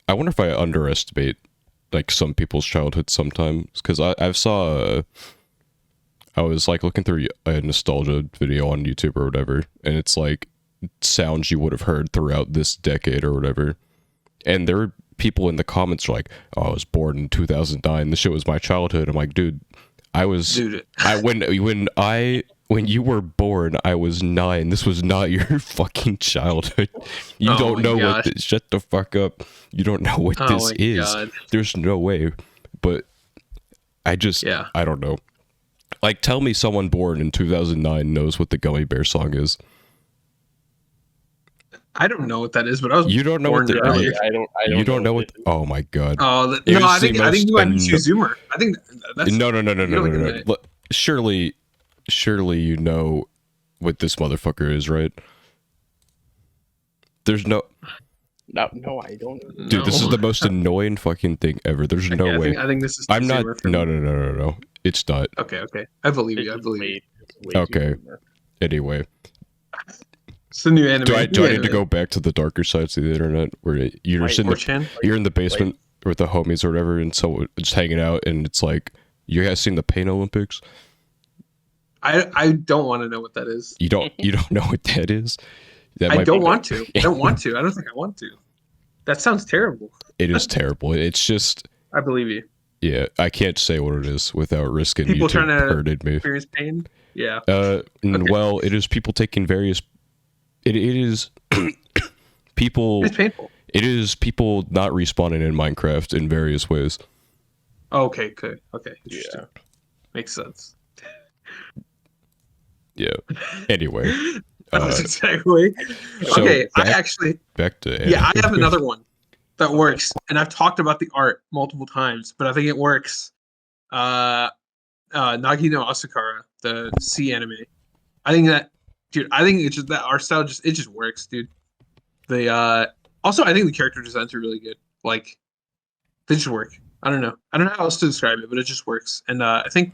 I wonder if I underestimate like some people's childhood sometimes, because I saw I was like looking through a nostalgia video on YouTube or whatever, and it's like sounds you would have heard throughout this decade or whatever, and there were people in the comments are like, oh, I was born in 2009, this shit was my childhood. I'm like, dude, I was Dude, when you were born, I was 9. This was not your fucking childhood. You Oh don't my know gosh. what shut the fuck up. You don't know what Oh this my is. God. There's no way. But I just Yeah. I don't know. Like tell me someone born in 2009 knows what the Gummy Bear song is. I don't know what that is, but I was. You don't know what born the earlier. I don't. you don't know what oh my god. Oh It no! was I think the you might be most Zoomer. I think that's No. you're looking at it. Look, surely you know what this motherfucker is, right? There's no. No, I don't. Dude, this is No. the most annoying fucking thing ever. There's no way. I think this is. I'm not. For me. No. It's not. Okay. I believe you. I believe you. Okay. Anyway, it's the new anime. do I need to go back to the darker sides of the internet where you're you're in the basement with the homies or whatever, and so just hanging out, and it's like, you guys seen the Pain Olympics? I don't want to know what that is. You don't know what that is? I don't want to. I don't want to. I don't think I want to. That sounds terrible. It is terrible. It's just. I believe you. Yeah, I can't say what it is without risking people YouTube trying to hurted me. Experience pain. Yeah. Okay. Well, it is people taking various. It is people. It's painful. It is people not respawning in Minecraft in various ways. Okay. Good. Okay. Yeah. Makes sense. Yeah. Anyway. That's exactly. So okay. I actually. Back to. Yeah, I have another one that works, and I've talked about the art multiple times, but I think it works. Nagi no Asukara, the sea anime. I think that, dude. I think it's just that art style just works, dude. The also I think the character designs are really good. Like, they just work. I don't know how else to describe it, but it just works. And I think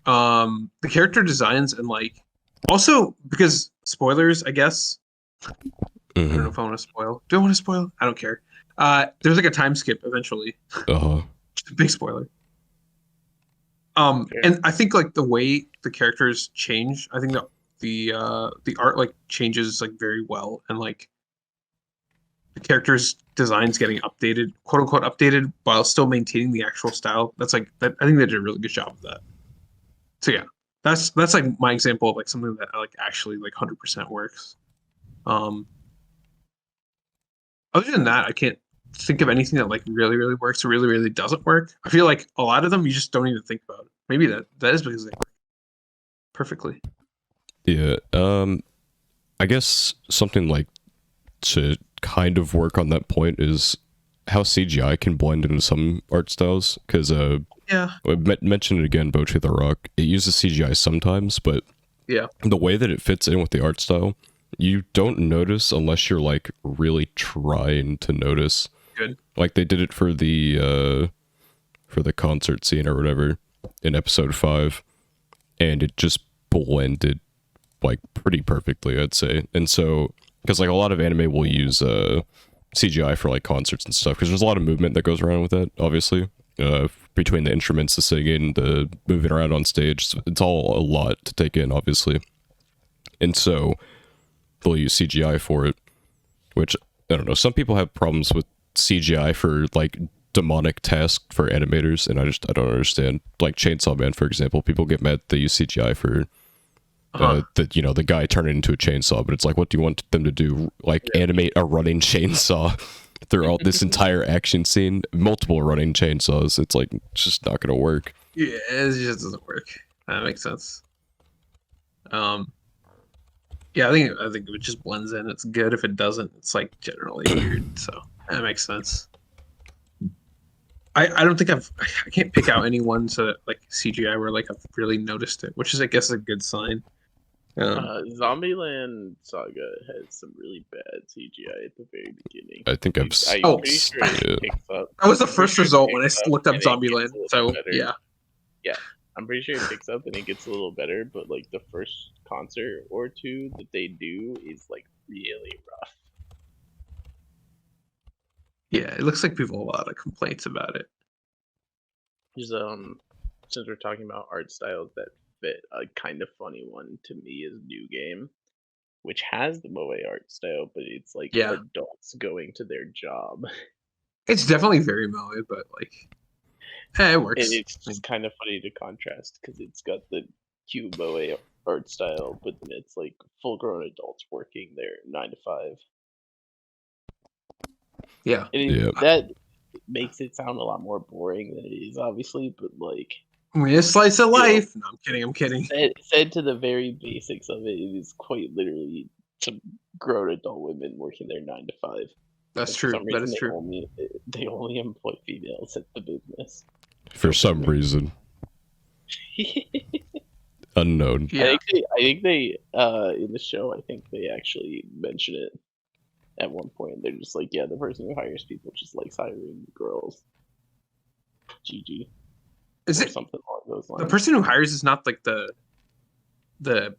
the character designs and like also because spoilers, I guess. I don't know if I want to spoil. Do I want to spoil? I don't care. There's like a time skip eventually. Just a big spoiler. And I think like the way the characters change, I think that the art like changes like very well, and like the characters' designs getting updated, quote unquote updated, while still maintaining the actual style. That's like that. I think they did a really good job of that. So yeah, that's like my example of like something that like actually like 100% works. Other than that, I can't think of anything that like really works or really doesn't work. I feel like a lot of them you just don't even think about. Maybe that is because they work perfectly. Yeah. I guess something like to kind of work on that point is how CGI can blend into some art styles. Because yeah, I mentioned it again, Bochi the Rock. It uses CGI sometimes, but yeah, the way that it fits in with the art style, you don't notice unless you're like really trying to notice. Good. Like they did it for the concert scene or whatever in episode 5, and it just blended like pretty perfectly, I'd say. And so, because like a lot of anime will use CGI for like concerts and stuff, because there's a lot of movement that goes around with that, obviously. Between the instruments, the singing, the moving around on stage, it's all a lot to take in, obviously. And so they'll use CGI for it, which I don't know. Some people have problems with CGI for like demonic tasks for animators, and I don't understand. Like Chainsaw Man, for example, people get mad they use CGI for the guy turning into a chainsaw, but it's like, what do you want them to do? Like animate a running chainsaw throughout this entire action scene, multiple running chainsaws. It's like, it's just not gonna work. Yeah, it just doesn't work. That makes sense. Yeah, I think if it just blends in, it's good. If it doesn't, it's like generally weird. So that makes sense. I don't think I can't pick out any ones that like CGI where like I've really noticed it, which is I guess a good sign. Zombieland Saga has some really bad CGI at the very beginning. I think I've seen. Sure that was the first result when I looked up Zombieland. So better. Yeah, I'm pretty sure it picks up and it gets a little better, but like the first concert or two that they do is like really rough. Yeah, it looks like people have a lot of complaints about it. There's since we're talking about art styles that fit, a kind of funny one to me is New Game, which has the moe art style, but it's like adults going to their job. It's definitely very moe, but like, it works. And it's just kind of funny to contrast because it's got the cute moe art style, but then it's like full-grown adults working their 9 to 5. Yeah, that makes it sound a lot more boring than it is, obviously, but like, I mean, it's slice of life. No, I'm kidding. Said to the very basics of it, it is quite literally some grown adult women working their 9 to 5. That's true. That is true. They only employ females at the business. For some reason. Unknown. Yeah. I think they in the show, I think they actually mention it. at one point. They're just like, yeah, the person who hires people just likes hiring girls. GG. Is or it something along those lines. the person who hires is not like the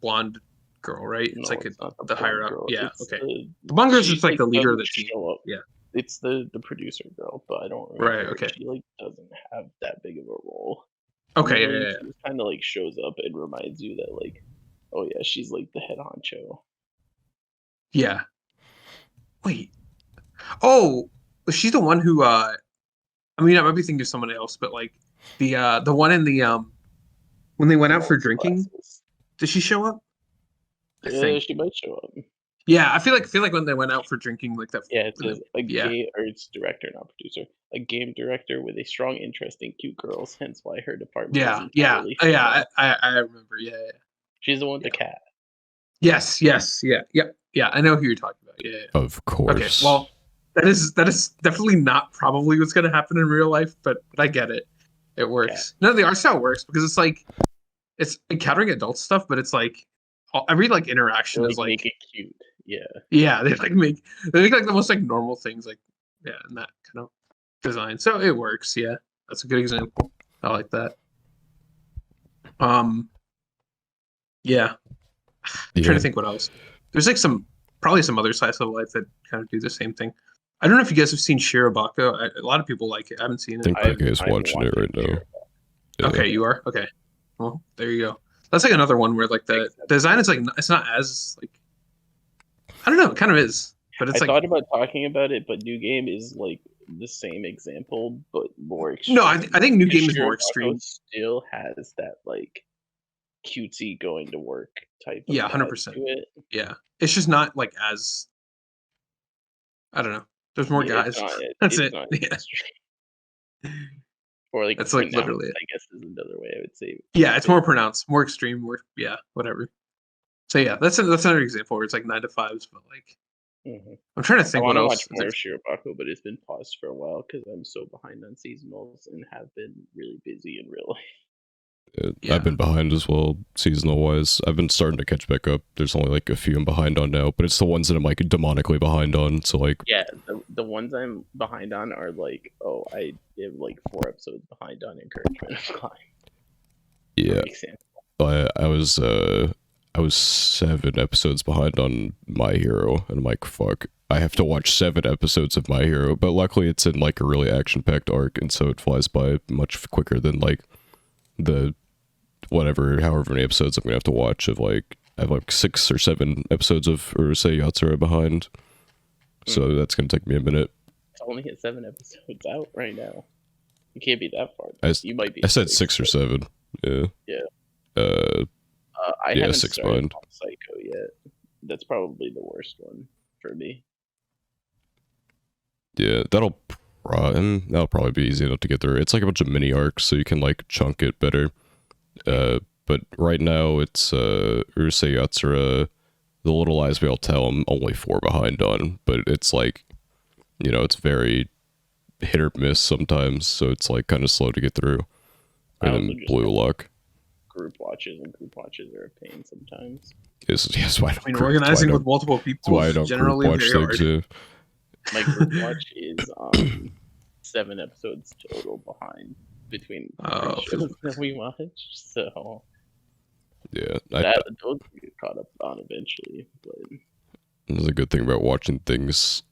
blonde girl, right? It's No, like it's not the higher up. girl. Yeah, It's okay. The blonde girl's she, just like the leader of the doesn't team. show up. Yeah. It's the producer girl, but I don't remember. Right, okay. She like doesn't have that big of a role. Okay, Usually yeah. She just kind of like shows up and reminds you that like, oh yeah, she's like the head honcho. Yeah. Wait. Oh, she's the one who I mean, I might be thinking of someone else, but like the one in the when they went out for drinking, did she show up? I think she might show up. Yeah, I feel like when they went out for drinking, like that. Yeah, it says game, or it's director, not producer. A game director with a strong interest in cute girls, hence why her department is entirely yeah. I remember. Yeah. She's the one with the cat. Yes. Yeah. I know who you're talking about. Yeah. Of course. Okay. Well, that is definitely not probably what's going to happen in real life, but I get it. It works. No, the art style works because it's like it's encountering adult stuff, but it's like every like interaction is like make it cute. Yeah, they make like the most like normal things, like in that kind of design. So it works. Yeah, that's a good example. I like that. Yeah. I'm trying to think what else. There's like probably some other slice of life that kind of do the same thing. I don't know if you guys have seen Shirobako. A lot of people like it. I haven't seen it. I think Becca is watching it right now. Yeah. Okay, you are? Okay. Well, there you go. That's like another one where like the design is like it's not as like I don't know, it kind of is. But it's I thought about talking about it, but New Game is like the same example, but more extreme. No, I think New Game is more extreme. Still has that like cutesy going to work type of 100%. Yeah. It's just not like as I don't know. There's more guys. That's it. Yeah. Or like that's like literally it. I guess is another way I would say. Yeah, it's more pronounced, more extreme, more whatever. So yeah, that's another example where it's like 9 to 5s, but like I'm trying to think what else. I want to watch more Shirobako, but it's been paused for a while because I'm so behind on seasonals and have been really busy in real life. I've been behind as well, seasonal wise. I've been starting to catch back up. There's only like a few I'm behind on now, but it's the ones that I'm like demonically behind on. So like, yeah, the ones I'm behind on are like, oh, I am like 4 episodes behind on Encouragement of Climb. Yeah, I was 7 episodes behind on My Hero, and I'm like, fuck, I have to watch 7 episodes of My Hero. But luckily, it's in like a really action-packed arc, and so it flies by much quicker than like the however many episodes I'm gonna have to watch of like I have like 6 or 7 episodes of Urusei Yatsura behind, so that's gonna take me a minute. It's only at 7 episodes out right now. You can't be that far. You might be. I said 6 or 7. Yeah. I haven't 6 started Psycho yet. That's probably the worst one for me. Yeah, that'll probably be easy enough to get through. It's like a bunch of mini arcs, so you can like chunk it better. But right now it's Urusei Yatsura, The Little Lies We All Tell. I'm only 4 behind on, but it's like, it's very hit or miss sometimes, so it's like kind of slow to get through. And then Blue Lock. Group watches are a pain sometimes. Yes, why don't organizing with multiple people is generally group watch very hard. Too. My group watch is 7 episodes total behind between shows that we watch. So yeah, those we get caught up on eventually. But there's a good thing about watching things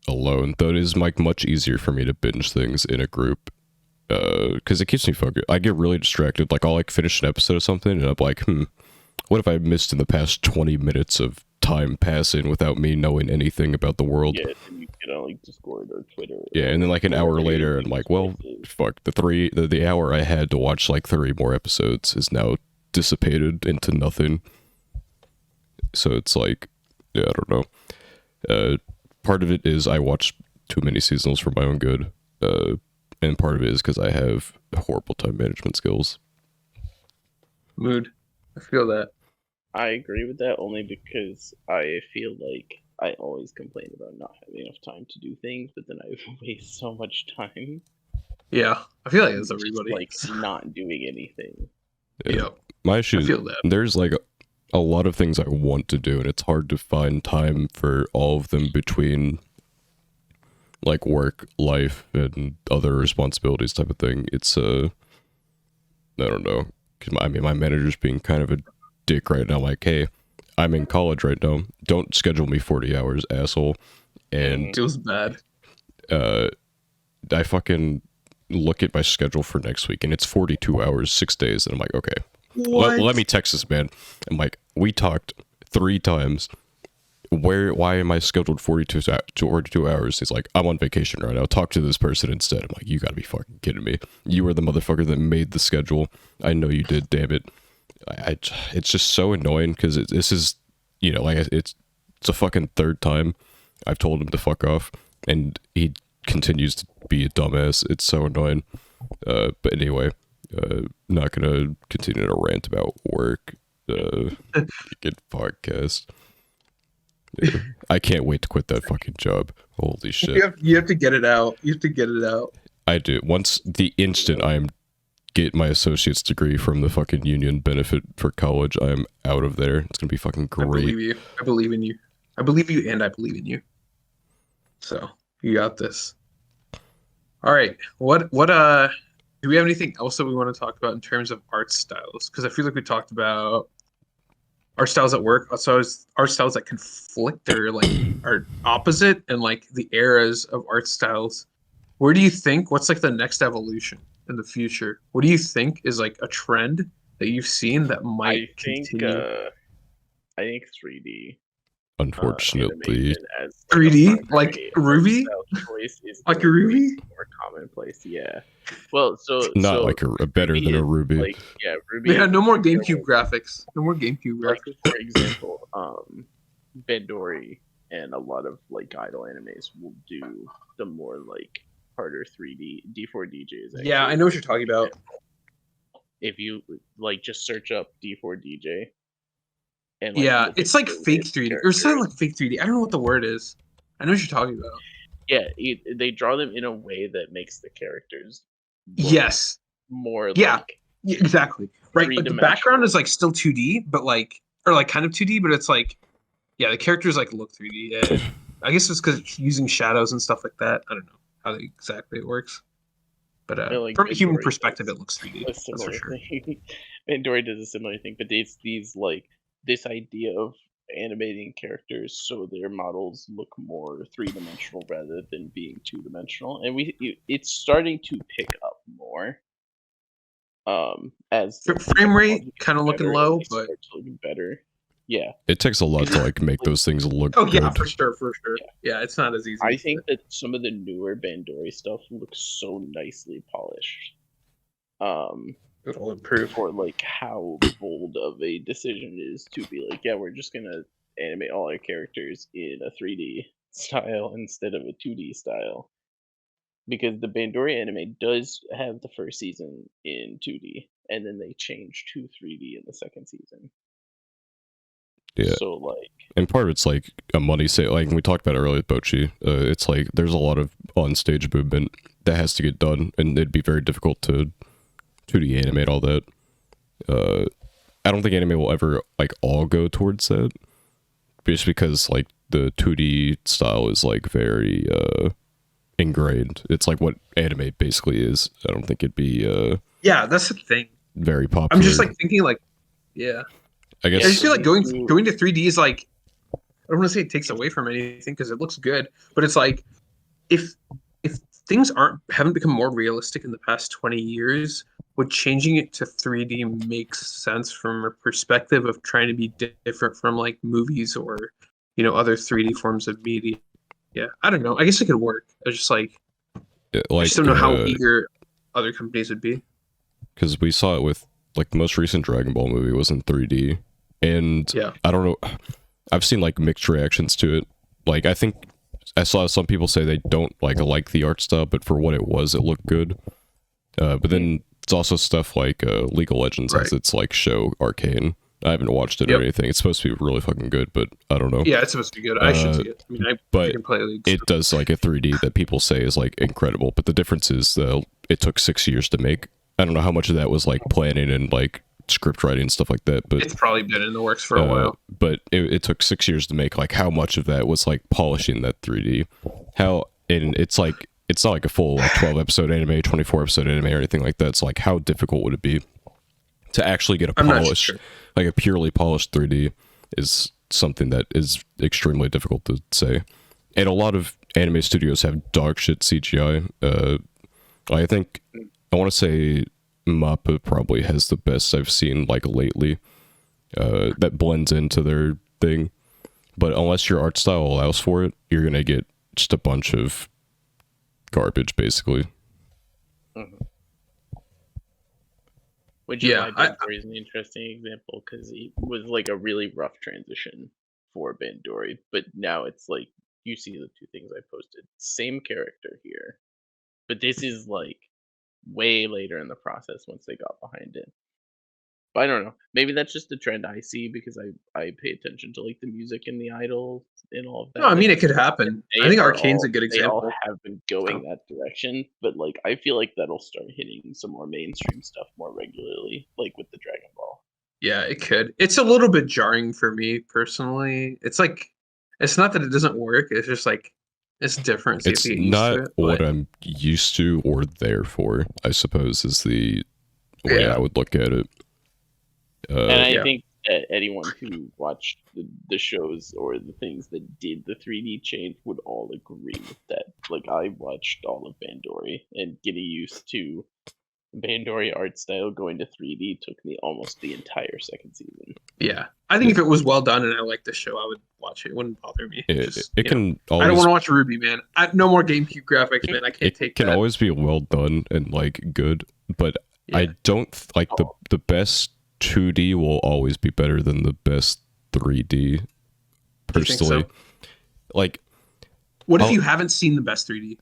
alone, though. It is like much easier for me to binge things in a group. Because it keeps me focused. I get really distracted. Like, I'll like finish an episode of something, and I'm like, what have I missed in the past 20 minutes of time passing without me knowing anything about the world? Yeah, and you get on like Discord or Twitter. Yeah, and then like an hour later, I'm like, well, fuck, the hour I had to watch like 3 more episodes is now dissipated into nothing. So it's like, yeah, I don't know. Part of it is I watch too many seasonals for my own good. And part of it is because I have horrible time management skills. Mood. I feel that. I agree with that only because I feel like I always complain about not having enough time to do things, but then I waste so much time. Yeah, I feel like it's everybody. Like not doing anything. Yeah. My issue is there's like a lot of things I want to do, and it's hard to find time for all of them between like work, life, and other responsibilities type of thing. It's I don't know. 'Cause I mean, my manager's being kind of a dick right now. Like, hey, I'm in college right now. Don't schedule me 40 hours, asshole. And It was bad. I fucking look at my schedule for next week, and it's 42 hours, 6 days, and I'm like, okay, let me text this man. I'm like, we talked 3 times. Why am I scheduled 42 hours? He's like, I'm on vacation right now. Talk to this person instead. I'm like, you gotta be fucking kidding me. You were the motherfucker that made the schedule. I know you did, damn it. It's just so annoying because this is, you know, like it's a fucking 3rd time I've told him to fuck off, and he continues to be a dumbass. It's so annoying. But anyway, not gonna continue to rant about work. Get podcast. Yeah. I can't wait to quit that fucking job. Holy shit. You have to get it out. You have to get it out. I do. Once the instant I'm get my associate's degree from the fucking union benefit for college, I'm out of there. It's gonna be fucking great. I believe you. I believe in you. I believe you, and I believe in you. So you got this. All right. What do we have anything else that we want to talk about in terms of art styles? Because I feel like we talked about art styles at work, also art styles that conflict or like are opposite, and like the eras of art styles. Where do you think, what's like the next evolution in the future? What do you think is like a trend that you've seen that might continue? I think 3D. Unfortunately, 3D, like Ruby, like a Ruby, more commonplace. Yeah. Well, so not like a better than a Ruby. Like, yeah, Ruby. Yeah, no more GameCube graphics. No more GameCube like, graphics. For example, Bandori and a lot of like idol animes will do the more like harder 3D D4 DJs. Actually. Yeah, I know what you're talking about. If you like, just search up D4 DJ. And, like, yeah, it's like fake 3D or something like fake 3D. I don't know what the word is. I know what you're talking about. Yeah, they draw them in a way that makes the characters more yeah, exactly right. Like, the background is like still 2D, but like, or like kind of 2D, but it's like, yeah, the characters like look 3D. Yeah. I guess it's because it's using shadows and stuff like that. I don't know how exactly it works, but like, from a human perspective, it looks 3D. That's for sure. Bandori does a similar thing, but it's these like this idea of animating characters so their models look more 3-dimensional rather than being 2-dimensional, and it's starting to pick up more. As the frame rate kind of looking low, but looking better. Yeah, it takes a lot to like make those things look. Oh yeah, good. for sure. Yeah, it's not as easy. I think that some of the newer Bandori stuff looks so nicely polished. It'll improve for like how bold of a decision it is to be like, yeah, we're just gonna animate all our characters in a 3D style instead of a 2D style, because the Bandori anime does have the first season in 2D and then they changed to 3D in the second season. Yeah. So like, and part of it's like a money save. Like we talked about earlier with Bochi, it's like there's a lot of on-stage movement that has to get done, and it'd be very difficult to 2D animate all that. I don't think anime will ever like all go towards that, just because like the 2D style is like very ingrained. It's like what anime basically is. I don't think it'd be yeah, that's the thing. Very popular. I'm just like thinking like, yeah. I guess I just feel like going to 3D is like, I don't want to say it takes away from anything because it looks good, but it's like if things haven't become more realistic in the past 20 years, would changing it to 3D makes sense from a perspective of trying to be different from like movies or, you know, other 3D forms of media. Yeah, I don't know. I guess it could work. I just I just don't know how eager other companies would be. Because we saw it with like the most recent Dragon Ball movie was in 3D, and yeah. I don't know. I've seen like mixed reactions to it. Like I think I saw some people say they don't like the art style, but for what it was, it looked good. But then it's also stuff like League of Legends has its like show Arcane. I haven't watched it or anything. It's supposed to be really fucking good, but I don't know. Yeah, it's supposed to be good. I should see it. I mean, I can play League. It does like a 3D that people say is like incredible, but the difference is it took 6 years to make. I don't know how much of that was like planning and like script writing and stuff like that. But it's probably been in the works for a while. But it took 6 years to make. Like, how much of that was like polishing that 3D? And it's like, it's not like a full like 12 episode anime, 24 episode anime or anything like that. It's like, how difficult would it be to actually get a polished, like a purely polished 3D is something that is extremely difficult to say. And a lot of anime studios have dog shit CGI. I think, I want to say Mappa probably has the best I've seen like lately, that blends into their thing. But unless your art style allows for it, you're going to get just a bunch of garbage, basically. Mm-hmm. Which is why Bandori is an interesting example, because it was like a really rough transition for Bandori, but now it's like, you see the two things I posted, same character here, but this is like way later in the process once they got behind it. But I don't know, maybe that's just a trend I see because I pay attention to like the music and the idols and all of that. No, I mean, it could happen. I think Arcane's a good example. They all have been going that direction, but like I feel like that'll start hitting some more mainstream stuff more regularly, like with the Dragon Ball. Yeah, it could. It's a little bit jarring for me personally. It's like, it's not that it doesn't work. It's just like, it's different. So it's not what I'm used to or there for, I suppose, is the way I would look at it. And I think that anyone who watched the shows or the things that did the 3D change would all agree with that. Like, I watched all of Bandori, and getting used to Bandori art style going to 3D took me almost the entire second season. Yeah, I think if it was well done and I liked the show, I would watch it. It wouldn't bother me. It can always, I don't want to watch Ruby, man. No more GameCube graphics, man. I can't take that. It can always be well done and like good, but I don't like the best 2D will always be better than the best 3D. Personally, like, what if you haven't seen the best 3D?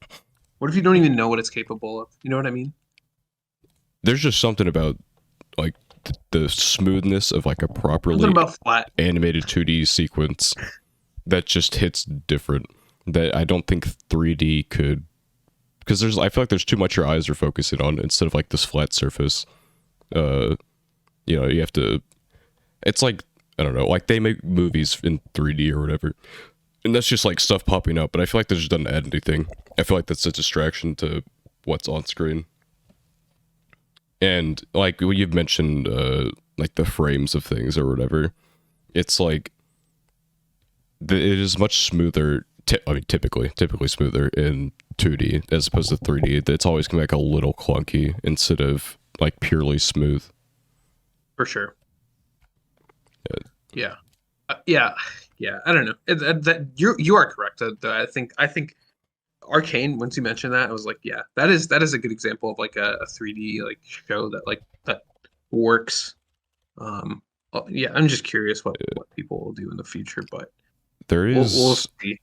What if you don't even know what it's capable of? You know what I mean? There's just something about like the smoothness of like a properly flat animated 2D sequence that just hits different, that I don't think 3D could, because I feel like there's too much your eyes are focusing on instead of like this flat surface. You know, you have to, it's like, I don't know, like they make movies in 3D or whatever, and that's just like stuff popping up, but I feel like that just doesn't add anything. I feel like that's a distraction to what's on screen. And like you've mentioned, like the frames of things or whatever, it's like it is much smoother. I mean, typically smoother in 2D as opposed to 3D. It's always gonna be like a little clunky instead of like purely smooth. For sure. Yeah. I don't know. That you are correct. I think Arcane, once you mentioned that, I was like, yeah, that is a good example of like a 3D like show that works. Yeah, I'm just curious what people will do in the future, but there is we'll see.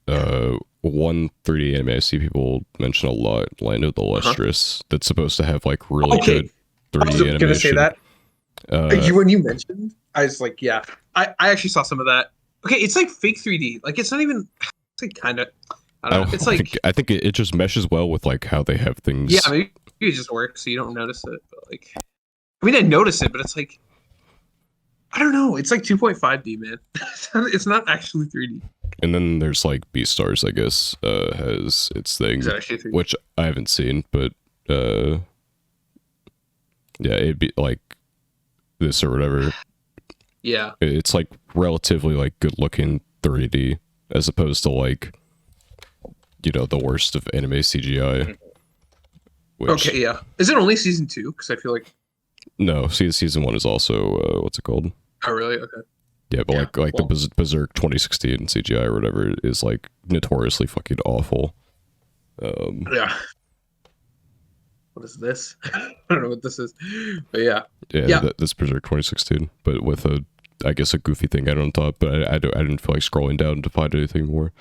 one 3D anime I see people mention a lot, Land of the Lustrous, that's supposed to have like really good 3D animation. I was gonna say that. When you mentioned, I was like, yeah, I actually saw some of that. Okay, it's like fake 3D. Like, it's not even, it's like kind of, I don't know. It's like, I think it just meshes well with like how they have things. Yeah, maybe it just works so you don't notice it. But like, I mean, I notice it, but it's like, I don't know. It's like 2.5D, man. It's not actually 3D. And then there's like Beastars, I guess, has its thing, which I haven't seen, but yeah, it'd be like this or whatever. Yeah, it's like relatively like good looking 3D as opposed to like, you know, the worst of anime CGI. Okay, yeah. Is it only season 2? Because I feel like no, season 1 is also what's it called? Oh, really? Okay. Yeah, but the Berserk 2016 CGI or whatever is like notoriously fucking awful. Yeah. What is this? I don't know what this is, but yeah. This Berserk 2016, but with I guess a goofy thing out on top. But I didn't feel like scrolling down to find anything more.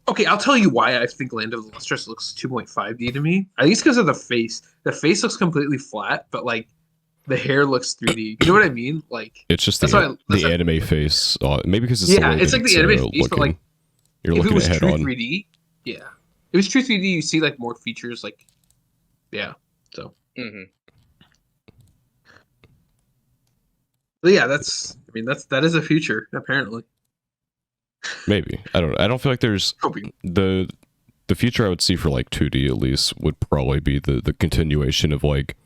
Okay, I'll tell you why I think Land of the Lustrous looks 2.5D to me. I think it's because of the face. The face looks completely flat, but like the hair looks 3D. You know what I mean? Like, it's just the anime face. Maybe because it's it's like the anime face, but like you're looking at head on. 3D, yeah. If it was true 3D, you see like more features, like But yeah, that is a future apparently. Maybe. I don't feel like there's Hoping. the future I would see for like 2D at least would probably be the continuation of like,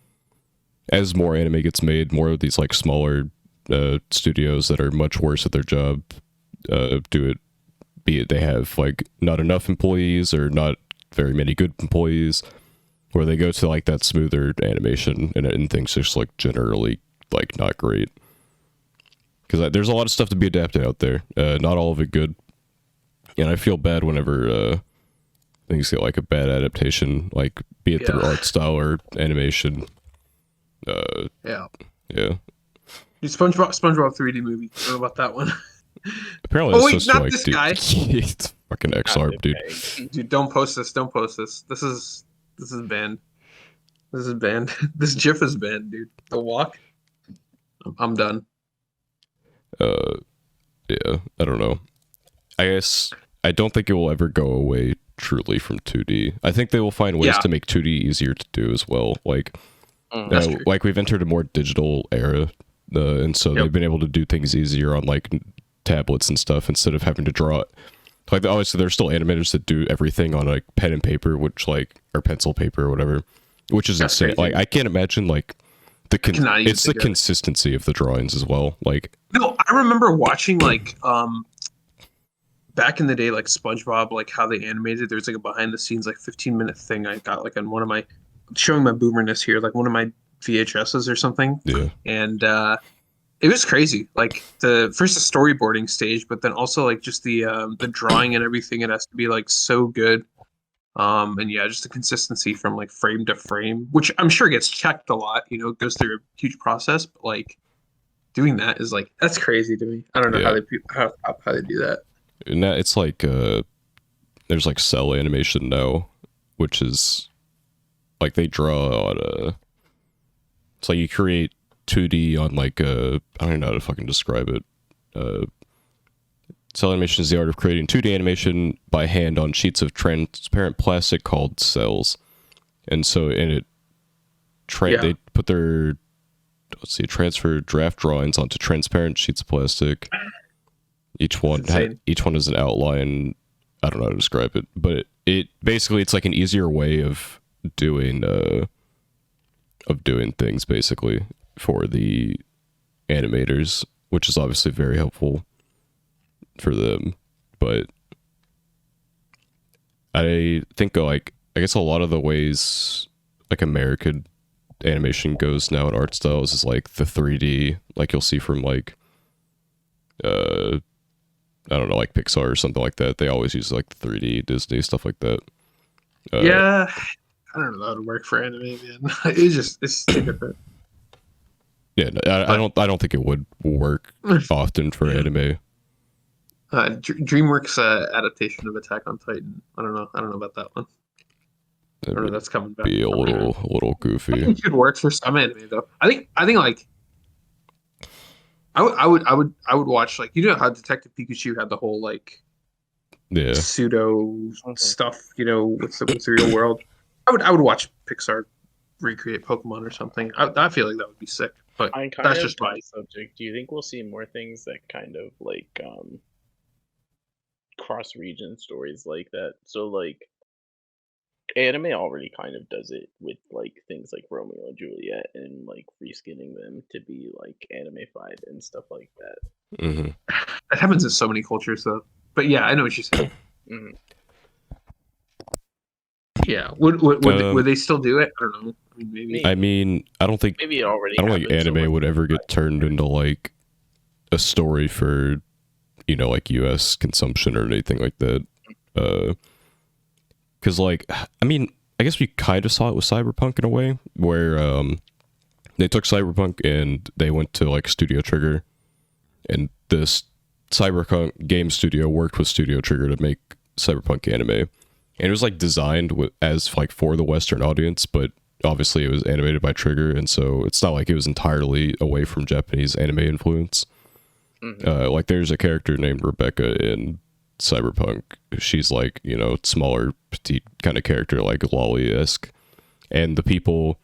as more anime gets made, more of these like smaller studios that are much worse at their job do it, be it they have like not enough employees or not very many good employees, where they go to like that smoother animation and things just like generally like not great, because there's a lot of stuff to be adapted out there, not all of it good, and I feel bad whenever things get like a bad adaptation, like be it through art style or animation. Yeah. Yeah. SpongeBob 3D movie. I don't know about that one. Apparently, oh it's wait, supposed not to like this do. guy. It's fucking XR, dude. Dude, don't post this. Don't post this. This is banned. This is banned. This GIF is banned, dude. The walk. I'm done. Yeah, I don't know. I guess I don't think it will ever go away truly from 2D. I think they will find ways to make 2D easier to do as well. Like, like we've entered a more digital era, and so they've been able to do things easier on like tablets and stuff instead of having to draw it. Like, obviously, there's still animators that do everything on like pen and paper, which like, or pencil paper or whatever, which is insane. Like, I can't imagine like it's the consistency of the drawings as well. Like, no, I remember watching like back in the day, like SpongeBob, like how they animated. There's like a behind the scenes like 15-minute thing I got like on one of my, showing my boomerness here, like one of my VHSs or something. Yeah. And it was crazy. Like the storyboarding stage, but then also like just the drawing and everything. It has to be like so good. And yeah, just the consistency from like frame to frame, which I'm sure gets checked a lot. You know, it goes through a huge process, but like doing that is like, that's crazy to me. I don't know how they do that. And that, it's like there's like cell animation now, which is like they draw on a. It's like you create 2D on like I don't even know how to fucking describe it. Cell animation is the art of creating 2D animation by hand on sheets of transparent plastic called cells. And so in it, they put their, transfer draft drawings onto transparent sheets of plastic. Each one is an outline. I don't know how to describe it, but it basically, it's like an easier way of doing things basically for the animators, which is obviously very helpful for them. But I think like, I guess a lot of the ways like American animation goes now in art styles is like the 3D, like you'll see from like I don't know, like Pixar or something like that. They always use like the 3D, Disney, stuff like that. Yeah, I don't know how to work for anime, man. It's different. Yeah, I don't think it would work often for anime. DreamWorks adaptation of Attack on Titan. I don't know about that one. I don't know, that's coming back. Be a little goofy. I think it could work for some anime though. I think like I would watch, like, you know how Detective Pikachu had the whole like pseudo stuff, you know, with the real world. I would watch Pixar recreate Pokemon or something. I feel like that would be sick. But that's just my subject. Do you think we'll see more things that kind of like cross region stories like that? So like anime already kind of does it with like things like Romeo and Juliet and like reskinning them to be like anime-fied and stuff like that. Mm-hmm. That happens in so many cultures though. But yeah, I know what you're saying. Mm-hmm. Yeah, would they still do it? I don't know. I mean, maybe. I mean, I don't think maybe it already. I don't think anime would ever get turned into like a story for, you know, like U.S. consumption or anything like that. Because like, I mean, I guess we kind of saw it with Cyberpunk in a way, where they took Cyberpunk and they went to like Studio Trigger, and this Cyberpunk game studio worked with Studio Trigger to make Cyberpunk anime. And it was like designed as like for the Western audience, but obviously it was animated by Trigger, and so it's not like it was entirely away from Japanese anime influence. Mm-hmm. Like there's a character named Rebecca in Cyberpunk. She's like, you know, smaller, petite kind of character, like Lolly-esque. And the people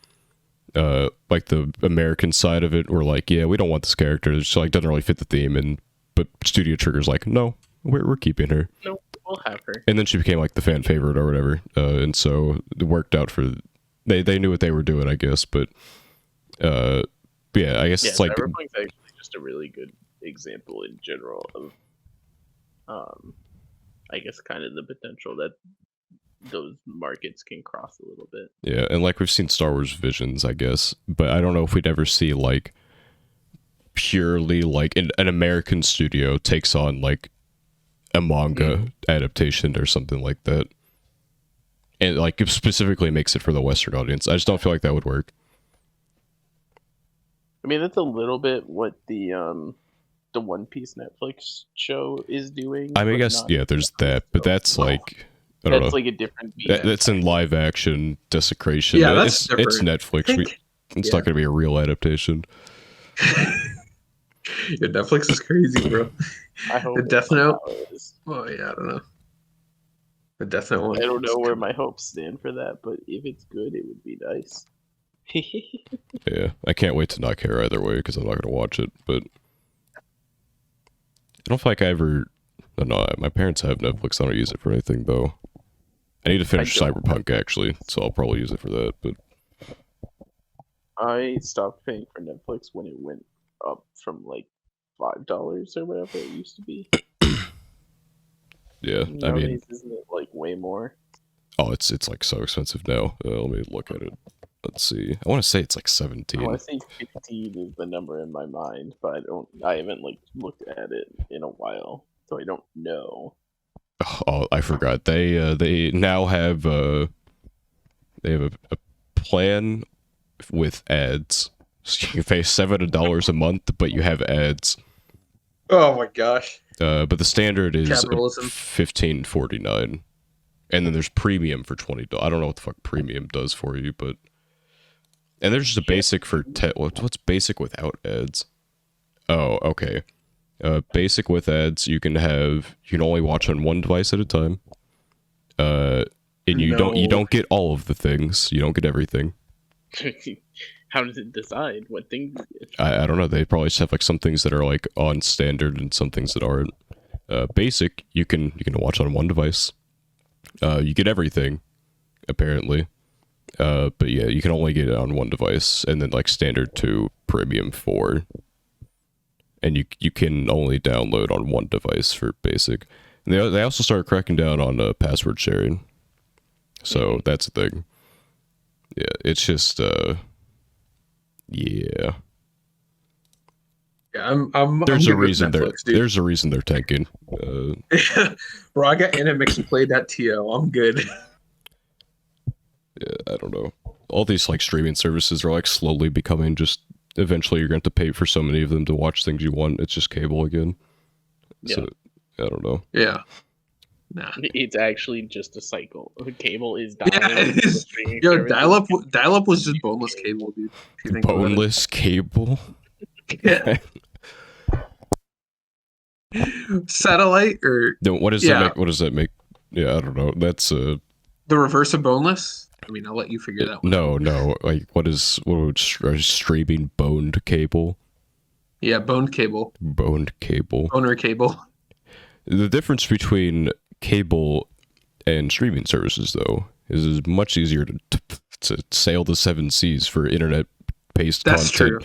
like the American side of it were like, yeah, we don't want this character. It's like doesn't really fit the theme, and but Studio Trigger's like, no, we're keeping her. No, we'll have her. And then she became like the fan favorite or whatever, and so it worked out for they knew what they were doing, I guess. But yeah, I guess it's like Cyberpunk's actually just a really good example in general of I guess kind of the potential that those markets can cross a little bit. Yeah, and like we've seen Star Wars Visions, I guess, but I don't know if we'd ever see like purely like an American studio takes on like a manga adaptation or something like that, and like it specifically makes it for the Western audience. I just don't feel like that would work. I mean, that's a little bit what the One Piece Netflix show is doing. I mean, I guess yeah, there's that, but that's like. I don't know. Like a different. That's in live action desecration. Yeah, that's it's Netflix. It's not going to be a real adaptation. Yeah, Netflix is crazy, bro. I hope the Death Note. Oh yeah, I don't know. The Death Note one. I don't know where my hopes stand for that, but if it's good, it would be nice. Yeah, I can't wait to not care either way because I'm not going to watch it. But I don't feel like I ever. No, my parents have Netflix. I don't use it for anything though. I need to finish Cyberpunk actually, so I'll probably use it for that. But I stopped paying for Netflix when it went up from like $5 or whatever it used to be. Yeah, Nowadays, I mean, isn't it like way more? Oh, it's like so expensive now. Let me look at it. Let's see. I want to say it's like 17. I want to say 15 is the number in my mind, but I haven't like looked at it in a while, so I don't know. Oh, I forgot. They now have they have a plan with ads. So you can pay $7 a month, but you have ads. Oh my gosh. But the standard is Capitalism. $15.49, and then there's premium for $20. I don't know what the fuck premium does for you, but and there's just a basic for what's basic without ads? Oh, okay. Basic with ads, you can only watch on one device at a time. And you don't get all of the things. You don't get everything. How does it decide what things? I don't know. They probably just have like some things that are like on standard and some things that aren't. Basic, you can watch on one device. You get everything, apparently. But yeah, you can only get it on one device, and then like standard 2, premium 4. And you can only download on one device for basic. And they also started cracking down on password sharing. So that's a thing. Yeah, it's just yeah. Yeah, I'm. There's I'm a reason Netflix, there's a reason they're tanking. Bro, I got Animix and played that TO. I'm good. Yeah, I don't know. All these like streaming services are like slowly becoming just. Eventually, you're going to have to pay for so many of them to watch things you want. It's just cable again. Yeah. So, I don't know. Yeah. Nah. It's actually just a cycle. Cable is dying. Yeah, it is. Yo, dial-up was just boneless cable, dude. If you think boneless cable? Yeah. Satellite or no, what does that make? What does that make? Yeah, I don't know. That's the reverse of boneless. I mean, I'll let you figure that one out. No. Like, what would streaming boned cable? Yeah, boned cable. Boned cable. Boner cable. The difference between cable and streaming services, though, is it's much easier to sail the 7 seas for internet-based content. That's true.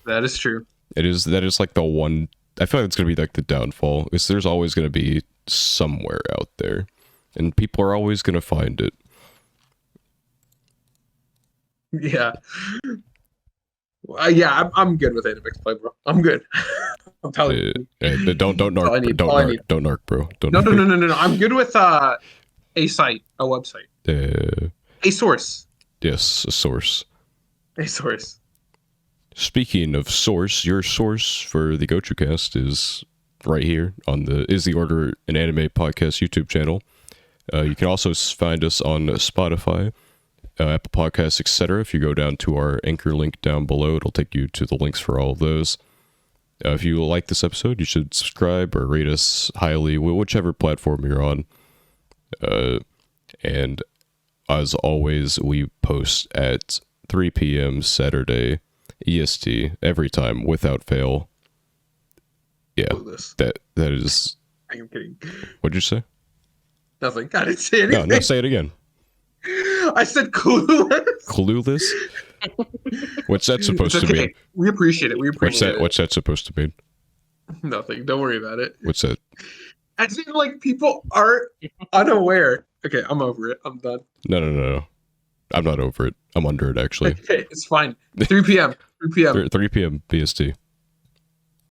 That is true. That is like the one. I feel like it's going to be like the downfall. Is there's always going to be somewhere out there, and people are always going to find it. Yeah. Yeah, I'm good with Animix Play, bro. I'm good. I'm telling you. Don't narc, bro. No. I'm good with a site, a website. A source. Yes, a source. A source. Speaking of source, your source for the Gochuucast is right here on the Is the Order an Anime Podcast YouTube channel. You can also find us on Spotify, Apple Podcasts, etc. If you go down to our anchor link down below, it'll take you to the links for all of those. If you like this episode, you should subscribe or rate us highly, whichever platform you're on. And as always, we post at 3 p.m. Saturday EST every time without fail. Yeah, that is. I'm kidding. What'd you say? Nothing. I didn't say anything. No, say it again. I said clueless. Clueless? What's that supposed to mean? We appreciate it. What's that supposed to mean? Nothing. Don't worry about it. What's that? I think like people are unaware. Okay, I'm over it. I'm done. No. I'm not over it. I'm under it, actually. Okay, it's fine. 3 p.m. 3 p.m. 3 p.m. BST.